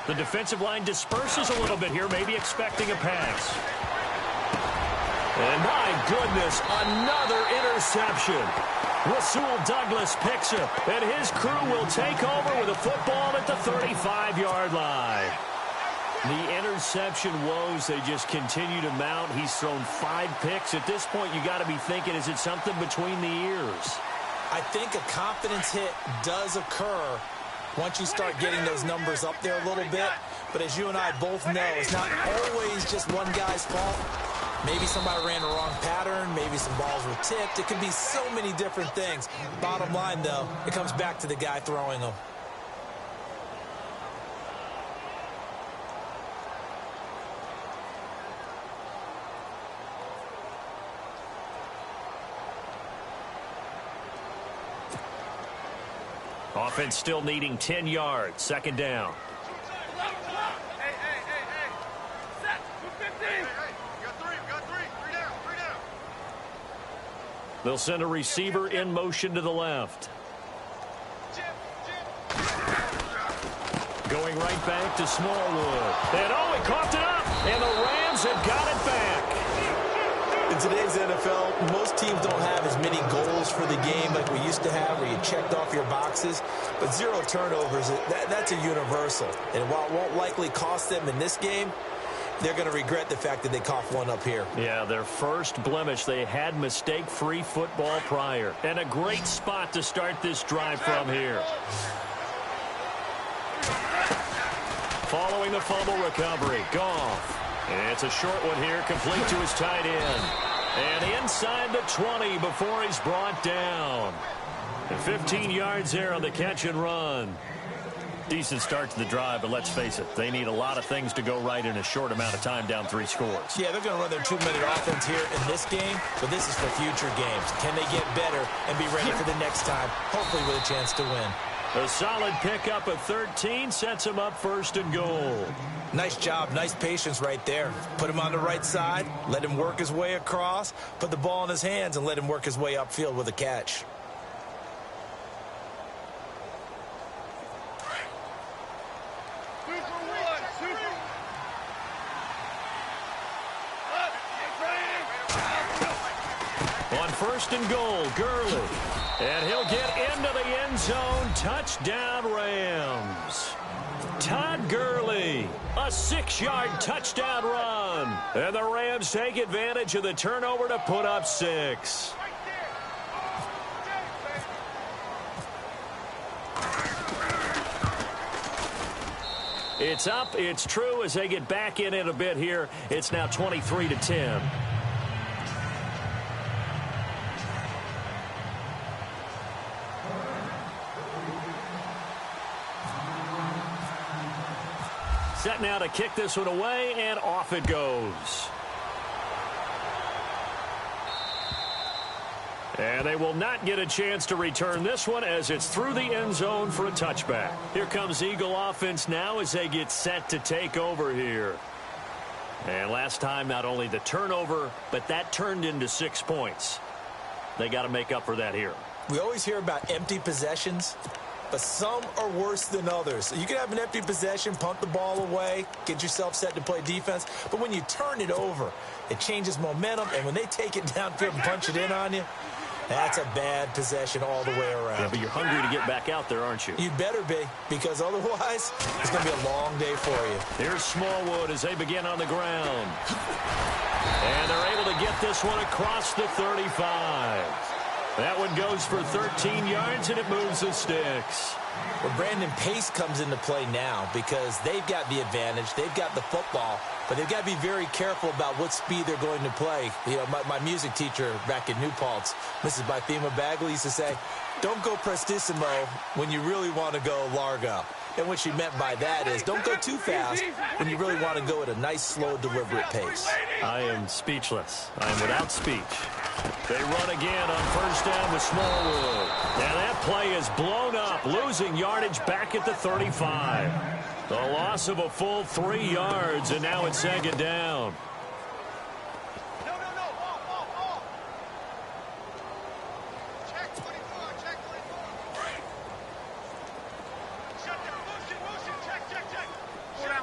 The defensive line disperses a little bit here, maybe expecting a pass. And my goodness, another interception. Rasul Douglas picks it, and his crew will take over with a football at the 35-yard line. The interception woes, they just continue to mount. He's thrown 5 picks. At this point, you got to be thinking, is it something between the ears? I think a confidence hit does occur once you start getting those numbers up there a little bit. But as you and I both know, it's not always just one guy's fault. Maybe somebody ran the wrong pattern. Maybe some balls were tipped. It could be so many different things. Bottom line, though, it comes back to the guy throwing them. Offense still needing 10 yards. Second down. Set. 15. They'll send a receiver in motion to the left. Going right back to Smallwood. And he coughed it up. And the Rams have got it back. In today's NFL, most teams don't have as many goals for the game like we used to have, where you checked off your boxes. But 0 turnovers, that's a universal. And while it won't likely cost them in this game, they're going to regret the fact that they coughed one up here. Yeah, their first blemish. They had mistake-free football prior. And a great spot to start this drive from here. Following the fumble recovery, Goff. And it's a short one here, complete to his tight end. And inside the 20 before he's brought down. And 15 yards there on the catch and run. Decent start to the drive, but let's face it, they need a lot of things to go right in a short amount of time, down 3 scores. Yeah, they're going to run their 2-minute offense here in this game, but this is for future games. Can they get better and be ready for the next time, hopefully with a chance to win? A solid pickup of 13 sets him up 1st and goal. Nice job, nice patience right there. Put him on the right side, let him work his way across, put the ball in his hands, and let him work his way upfield with a catch. first and goal. Gurley. And he'll get into the end zone. Touchdown, Rams. Todd Gurley, a 6-yard touchdown run. And the Rams take advantage of the turnover to put up 6. It's up. It's true as they get back in it a bit here. It's now 23-10. Set now to kick this one away, and off it goes. And they will not get a chance to return this one as it's through the end zone for a touchback. Here comes Eagle offense now as they get set to take over here. And last time, not only the turnover, but that turned into 6 points. They got to make up for that here. We always hear about empty possessions, but some are worse than others. You can have an empty possession, punt the ball away, get yourself set to play defense. But when you turn it over, it changes momentum. And when they take it downfield and punch it in on you, that's a bad possession all the way around. Yeah, but you're hungry to get back out there, aren't you? You better be, because otherwise it's going to be a long day for you. Here's Smallwood as they begin on the ground. And they're able to get this one across the 35. That one goes for 13 yards, and it moves the sticks. Well, Brandon, pace comes into play now because they've got the advantage. They've got the football, but they've got to be very careful about what speed they're going to play. You know, my music teacher back in New Paltz, Mrs. Bythema Bagley, used to say, don't go prestissimo when you really want to go largo. And what she meant by that is don't go too fast when you really want to go at a nice, slow, deliberate pace. I am speechless. I am without speech. They run again on first down with Smallwood. And that play is blown up, losing yardage back at the 35. The loss of a full 3 yards, and now it's second down. Check 24, check 24. Shut down, motion, check.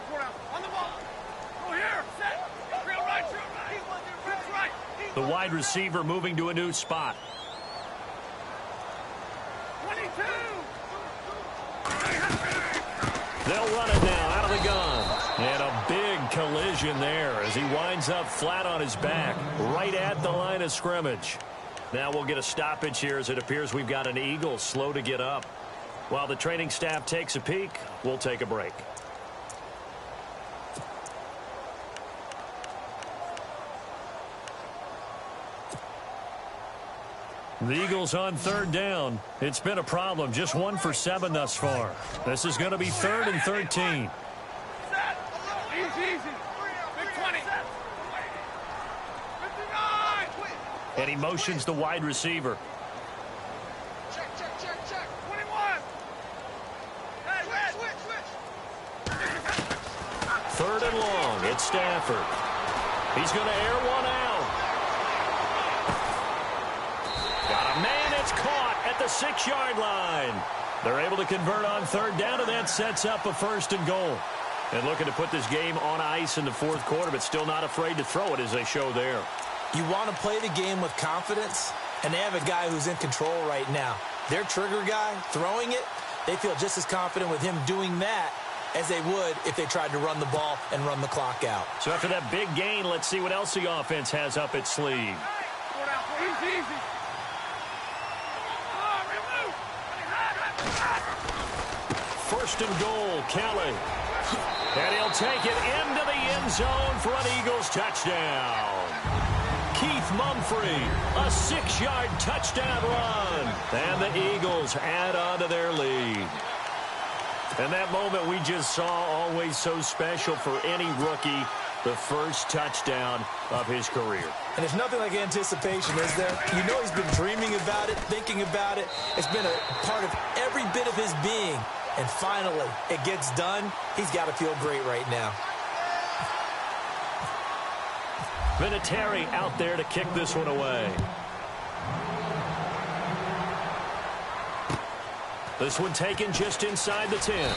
4 down, on the ball. Go here, set. Real right. That's right. The wide receiver moving to a new spot. 22. They'll run it now out of the gun. And a big collision there as he winds up flat on his back right at the line of scrimmage. Now we'll get a stoppage here as it appears we've got an Eagle slow to get up. While the training staff takes a peek, we'll take a break. The Eagles on third down. It's been a problem. Just 1 for 7 thus far. This is going to be 3rd and 13. Easy. Big 20. 59. And he motions the wide receiver. Check. 21. Hey, switch. 3rd and long. It's Stafford. He's going to air one out. Got a man. It's caught at the 6-yard line. They're able to convert on third down, and that sets up a 1st and goal. And looking to put this game on ice in the 4th quarter, but still not afraid to throw it as they show there. You want to play the game with confidence, and they have a guy who's in control right now. Their trigger guy throwing it, they feel just as confident with him doing that as they would if they tried to run the ball and run the clock out. So after that big gain, let's see what else the offense has up its sleeve. 4 down, easy. First and goal, Kelly. And he'll take it into the end zone for an Eagles touchdown. Keith Mumphrey, a 6-yard touchdown run. And the Eagles add on to their lead. And that moment we just saw, always so special for any rookie, the first touchdown of his career. And there's nothing like anticipation, is there? You know he's been dreaming about it, thinking about it. It's been a part of every bit of his being. And finally, it gets done. He's got to feel great right now. Vinatieri out there to kick this one away. This one taken just inside the 10.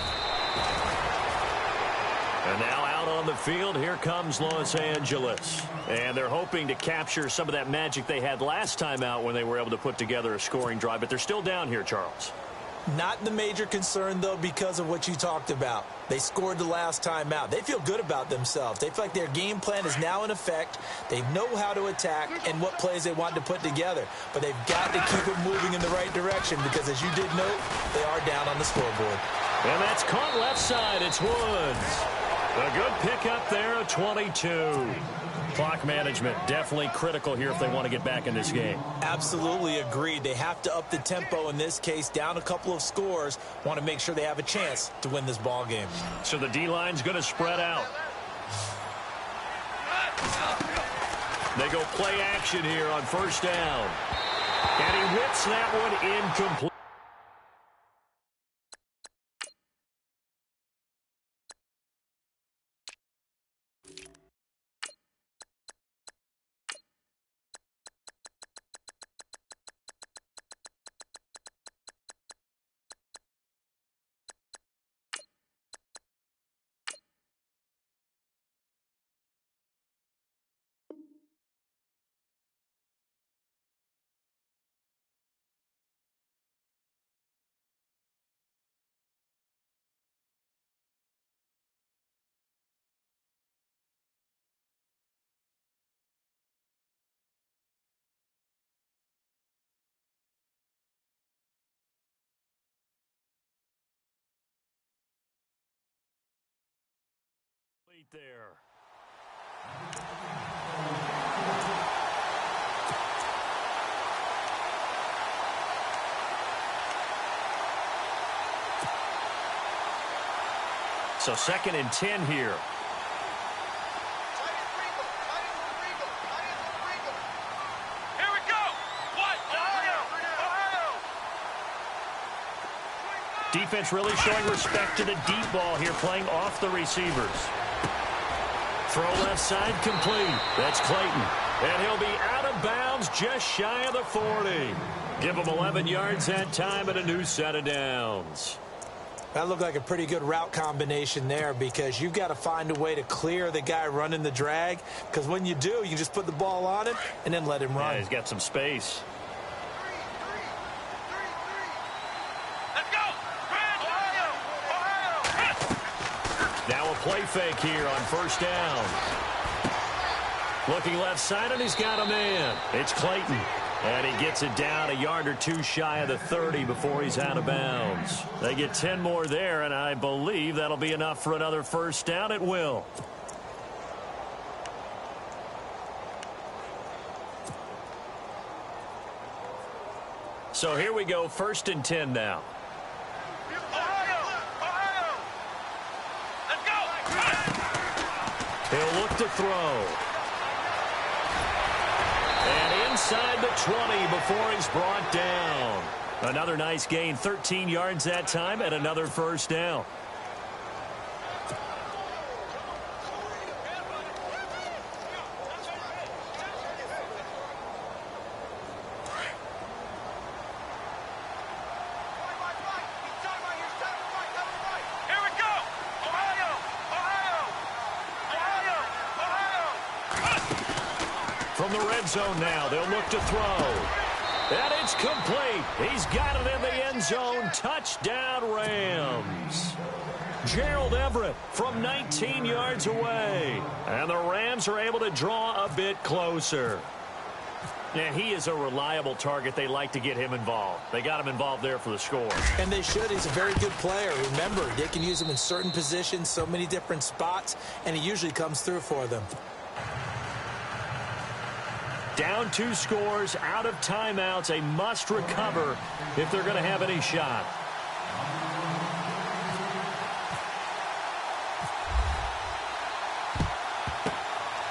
And now out on the field, here comes Los Angeles. And they're hoping to capture some of that magic they had last time out when they were able to put together a scoring drive. But they're still down here, Charles. Not the major concern, though, because of what you talked about. They scored the last time out. They feel good about themselves. They feel like their game plan is now in effect. They know how to attack and what plays they want to put together. But they've got to keep it moving in the right direction because, as you did note, they are down on the scoreboard. And that's caught left side. It's Woods. A good pickup there, a 22. Clock management definitely critical here if they want to get back in this game. Absolutely agreed. They have to up the tempo in this case, down a couple of scores. Want to make sure they have a chance to win this ball game. So the D-line's going to spread out. They go play action here on first down. And he whips that one incomplete. There. So 2nd and 10 here. Here we go. What? Ohio. Defense really showing respect to the deep ball here, playing off the receivers. Throw left side complete. That's Clayton. And he'll be out of bounds just shy of the 40. Give him 11 yards that time and a new set of downs. That looked like a pretty good route combination there because you've got to find a way to clear the guy running the drag because when you do, you just put the ball on him and then let him run. Yeah, he's got some space. Now a play fake here on first down. Looking left side, and he's got a man. It's Clayton. And he gets it down a yard or two shy of the 30 before he's out of bounds. They get 10 more there, and I believe that'll be enough for another first down. It will. So here we go, 1st and 10 now. He'll look to throw. And inside the 20 before he's brought down. Another nice gain, 13 yards that time, and another first down. From the red zone now, they'll look to throw. And it's complete. He's got it in the end zone. Touchdown, Rams. Gerald Everett from 19 yards away. And the Rams are able to draw a bit closer. Yeah, he is a reliable target. They like to get him involved. They got him involved there for the score. And they should. He's a very good player. Remember, they can use him in certain positions, so many different spots, and he usually comes through for them. Down 2 scores, out of timeouts, a must recover if they're going to have any shot.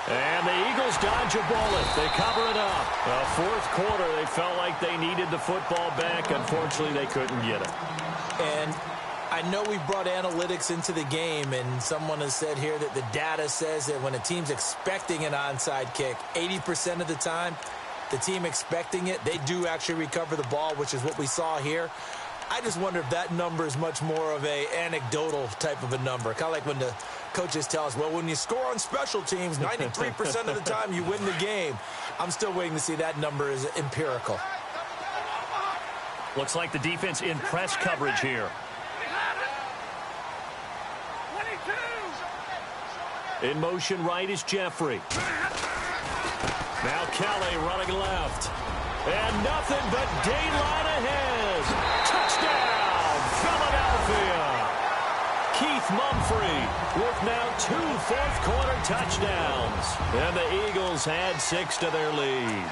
And the Eagles dodge a bullet. They cover it up. Fourth quarter, they felt like they needed the football back. Unfortunately, they couldn't get it. And I know we brought analytics into the game, and someone has said here that the data says that when a team's expecting an onside kick, 80% of the time, the team expecting it, they do actually recover the ball, which is what we saw here. I just wonder if that number is much more of a anecdotal type of a number, kind of like when the Coaches tell us, well, when you score on special teams, 93% of the time you win the game. I'm still waiting to see that number is empirical. Looks like the defense in press coverage here. 22. In motion right is Jeffrey. Now Kelly running left. And nothing but daylight ahead. Touchdown, Philadelphia. Keith Mumphrey with now 2 fourth-quarter touchdowns. And the Eagles add 6 to their lead.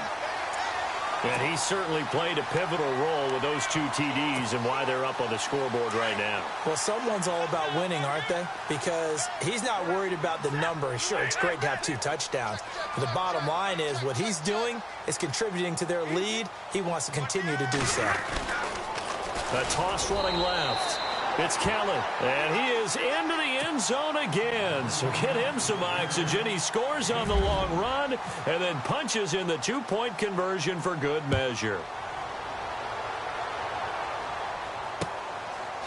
And he certainly played a pivotal role with those 2 TDs and why they're up on the scoreboard right now. Well, someone's all about winning, aren't they? Because he's not worried about the number. Sure, it's great to have 2 touchdowns. But the bottom line is what he's doing is contributing to their lead. He wants to continue to do so. A toss running left. It's Kelly, and he is into the end zone again. So get him some oxygen. He scores on the long run and then punches in the 2-point conversion for good measure.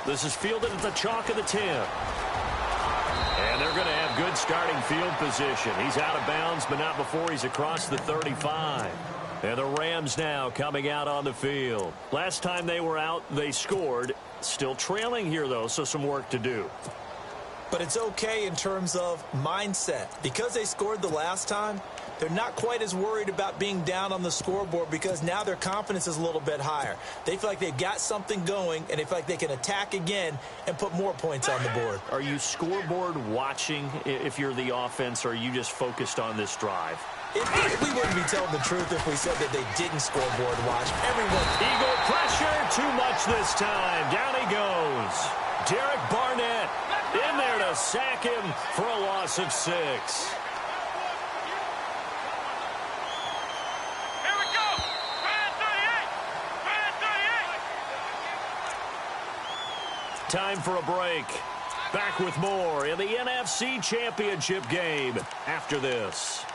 This is fielded at the chalk of the 10. And they're going to have good starting field position. He's out of bounds, but not before he's across the 35. And the Rams now coming out on the field. Last time they were out, they scored. Still trailing here, though, so some work to do. But it's okay in terms of mindset. Because they scored the last time, they're not quite as worried about being down on the scoreboard because now their confidence is a little bit higher. They feel like they've got something going, and they feel like they can attack again and put more points on the board. Are you scoreboard watching if you're the offense, or are you just focused on this drive? We wouldn't be telling the truth if we said that they didn't scoreboard watch. Everyone. Eagle pressure, too much this time. Down he goes. Derek Barnett in there to sack him for a loss of 6. Time for a break. Back with more in the NFC Championship game after this.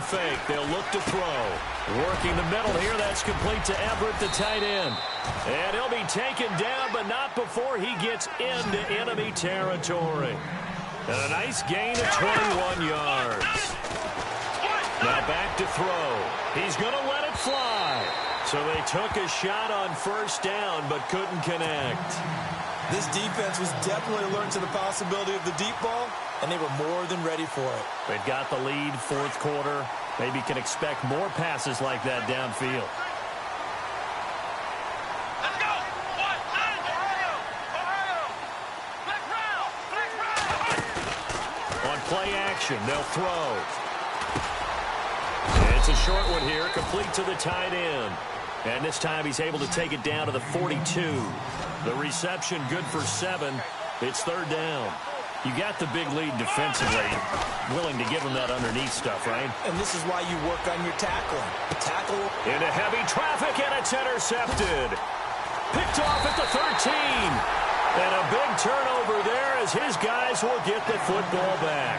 Fake. They'll look to throw. Working the middle here. That's complete to Everett, the tight end. And he'll be taken down, but not before he gets into enemy territory. And a nice gain of 21 yards. Now back to throw. He's going to let it fly. So they took a shot on first down, but couldn't connect. This defense was definitely alert to the possibility of the deep ball, and they were more than ready for it. They've got the lead, fourth quarter. Maybe can expect more passes like that downfield. Let's go! On play action, they'll throw. It's a short one here, complete to the tight end. And this time he's able to take it down to the 42. The reception good for 7. It's third down. You got the big lead defensively. Willing to give him that underneath stuff, right? And this is why you work on your tackling. Tackle. Into heavy traffic, and it's intercepted. Picked off at the 13. And a big turnover there as his guys will get the football back.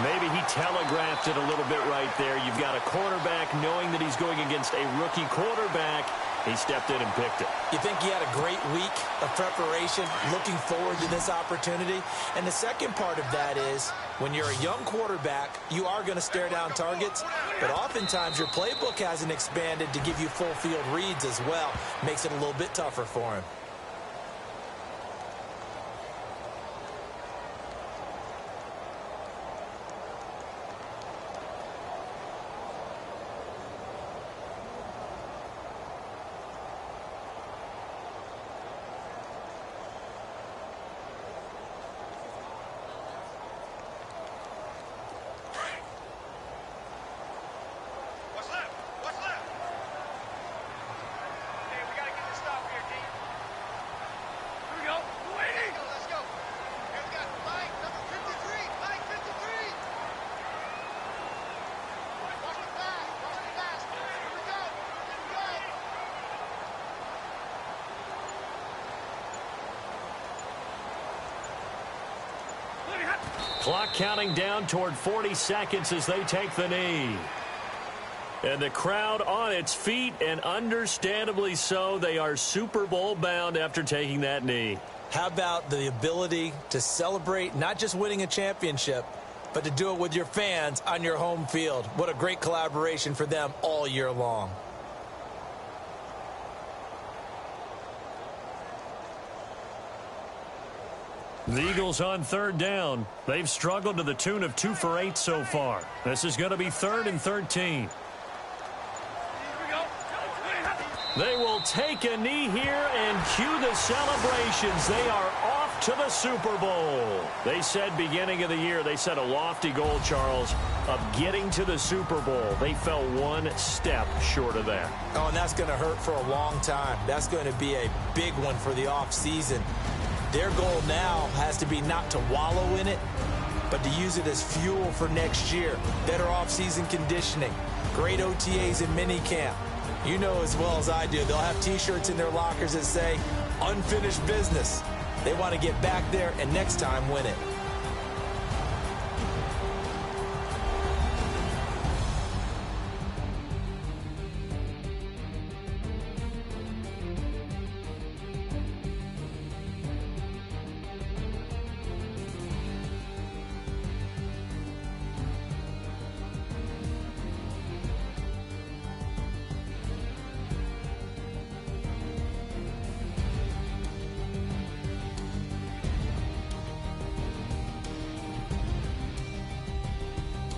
Maybe he telegraphed it a little bit right there. You've got a quarterback knowing that he's going against a rookie quarterback. He stepped in and picked it. You think he had a great week of preparation, looking forward to this opportunity? And the second part of that is, when you're a young quarterback, you are going to stare down targets, but oftentimes your playbook hasn't expanded to give you full field reads as well. Makes it a little bit tougher for him. Clock counting down toward 40 seconds as they take the knee. And the crowd on its feet, and understandably so. They are Super Bowl bound after taking that knee. How about the ability to celebrate not just winning a championship, but to do it with your fans on your home field? What a great collaboration for them all year long. The Eagles on third down. They've struggled to the tune of 2 for 8 so far. This is going to be 3rd and 13. They will take a knee here and cue the celebrations. They are off to the Super Bowl. They said beginning of the year, they set a lofty goal, Charles, of getting to the Super Bowl. They fell one step short of that. Oh, and that's going to hurt for a long time. That's going to be a big one for the offseason. Their goal now has to be not to wallow in it, but to use it as fuel for next year. Better offseason conditioning, great OTAs and minicamp. You know as well as I do, they'll have T-shirts in their lockers that say, unfinished business. They want to get back there and next time win it.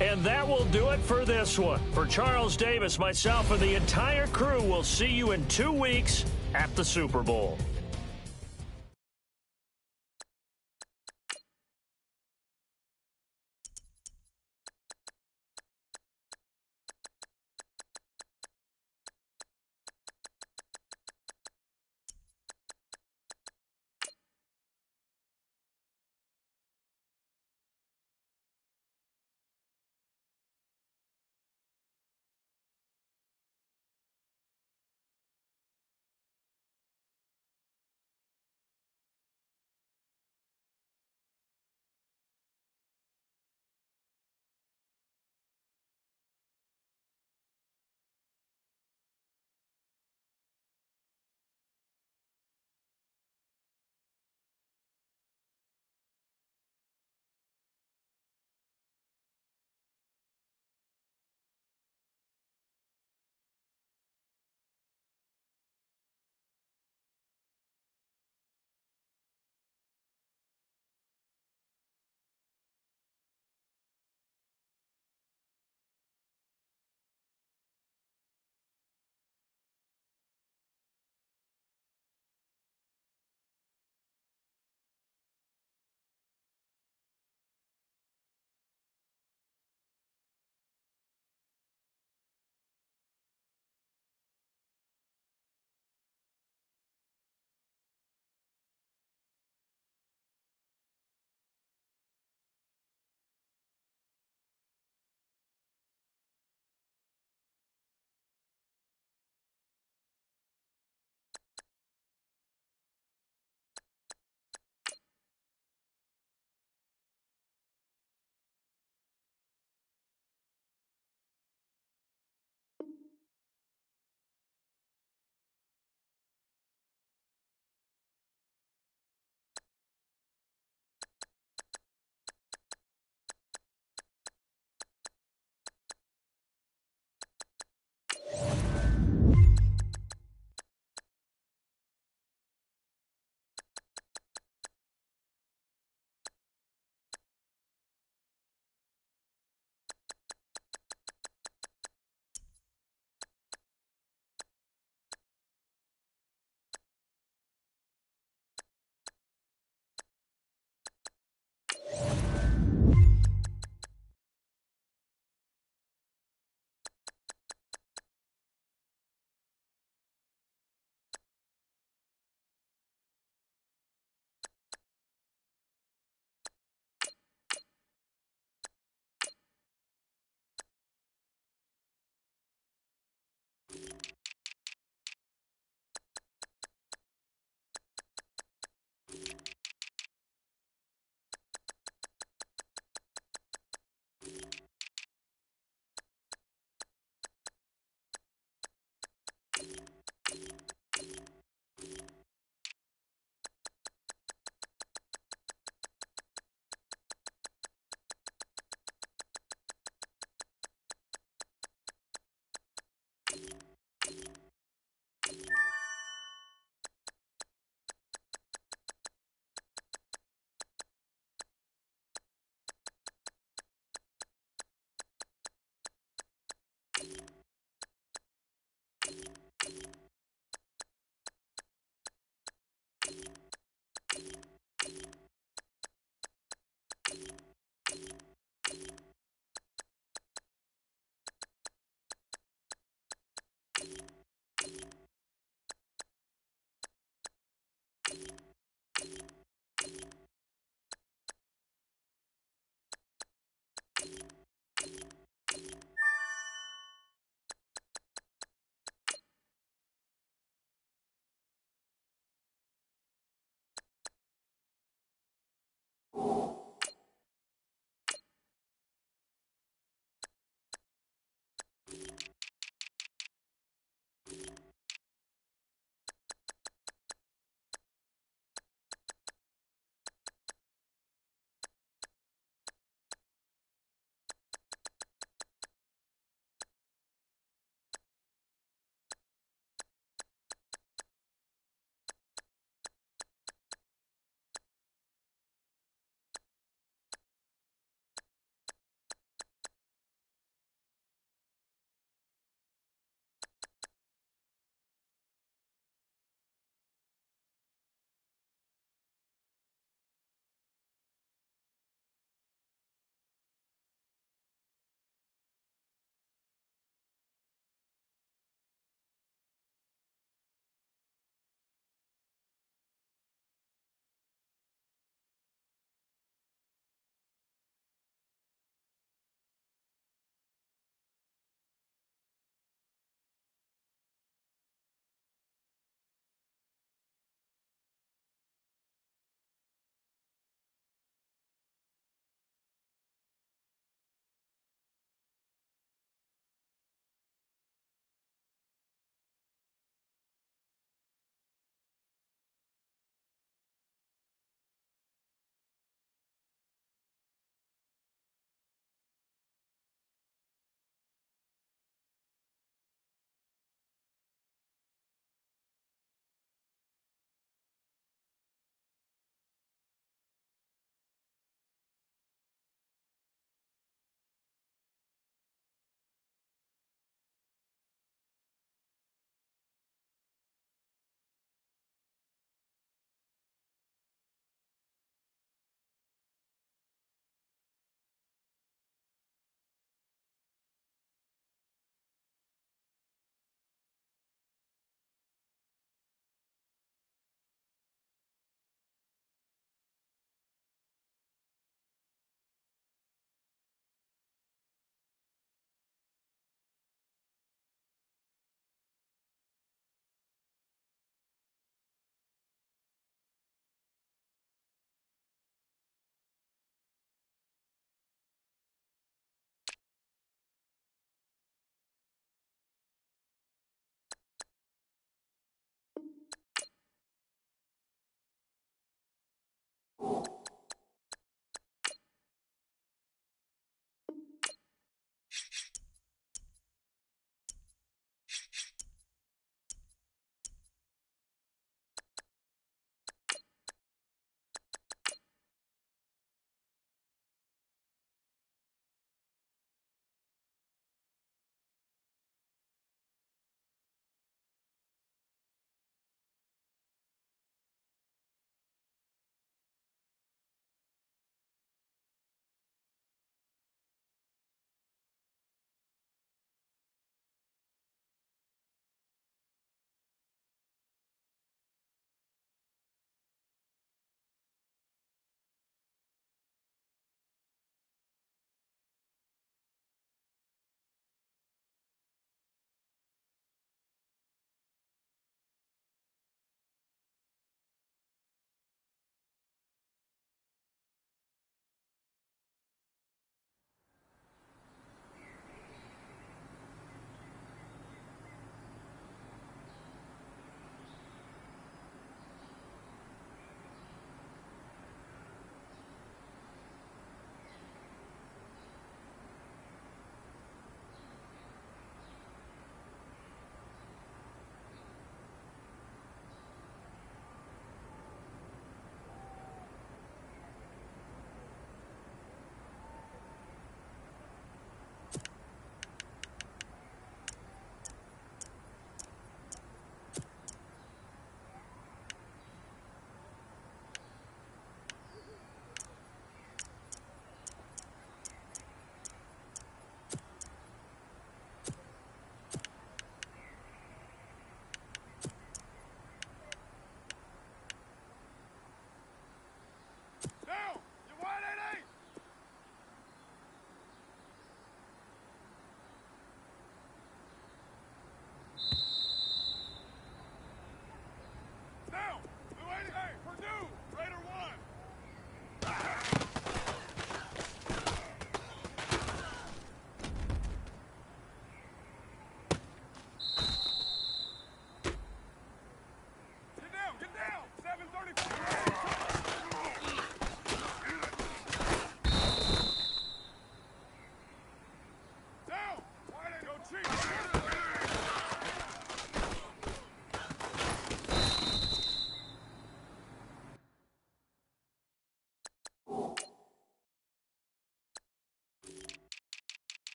And that will do it for this one. For Charles Davis, myself, and the entire crew, we'll see you in 2 weeks at the Super Bowl.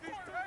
Quarterback.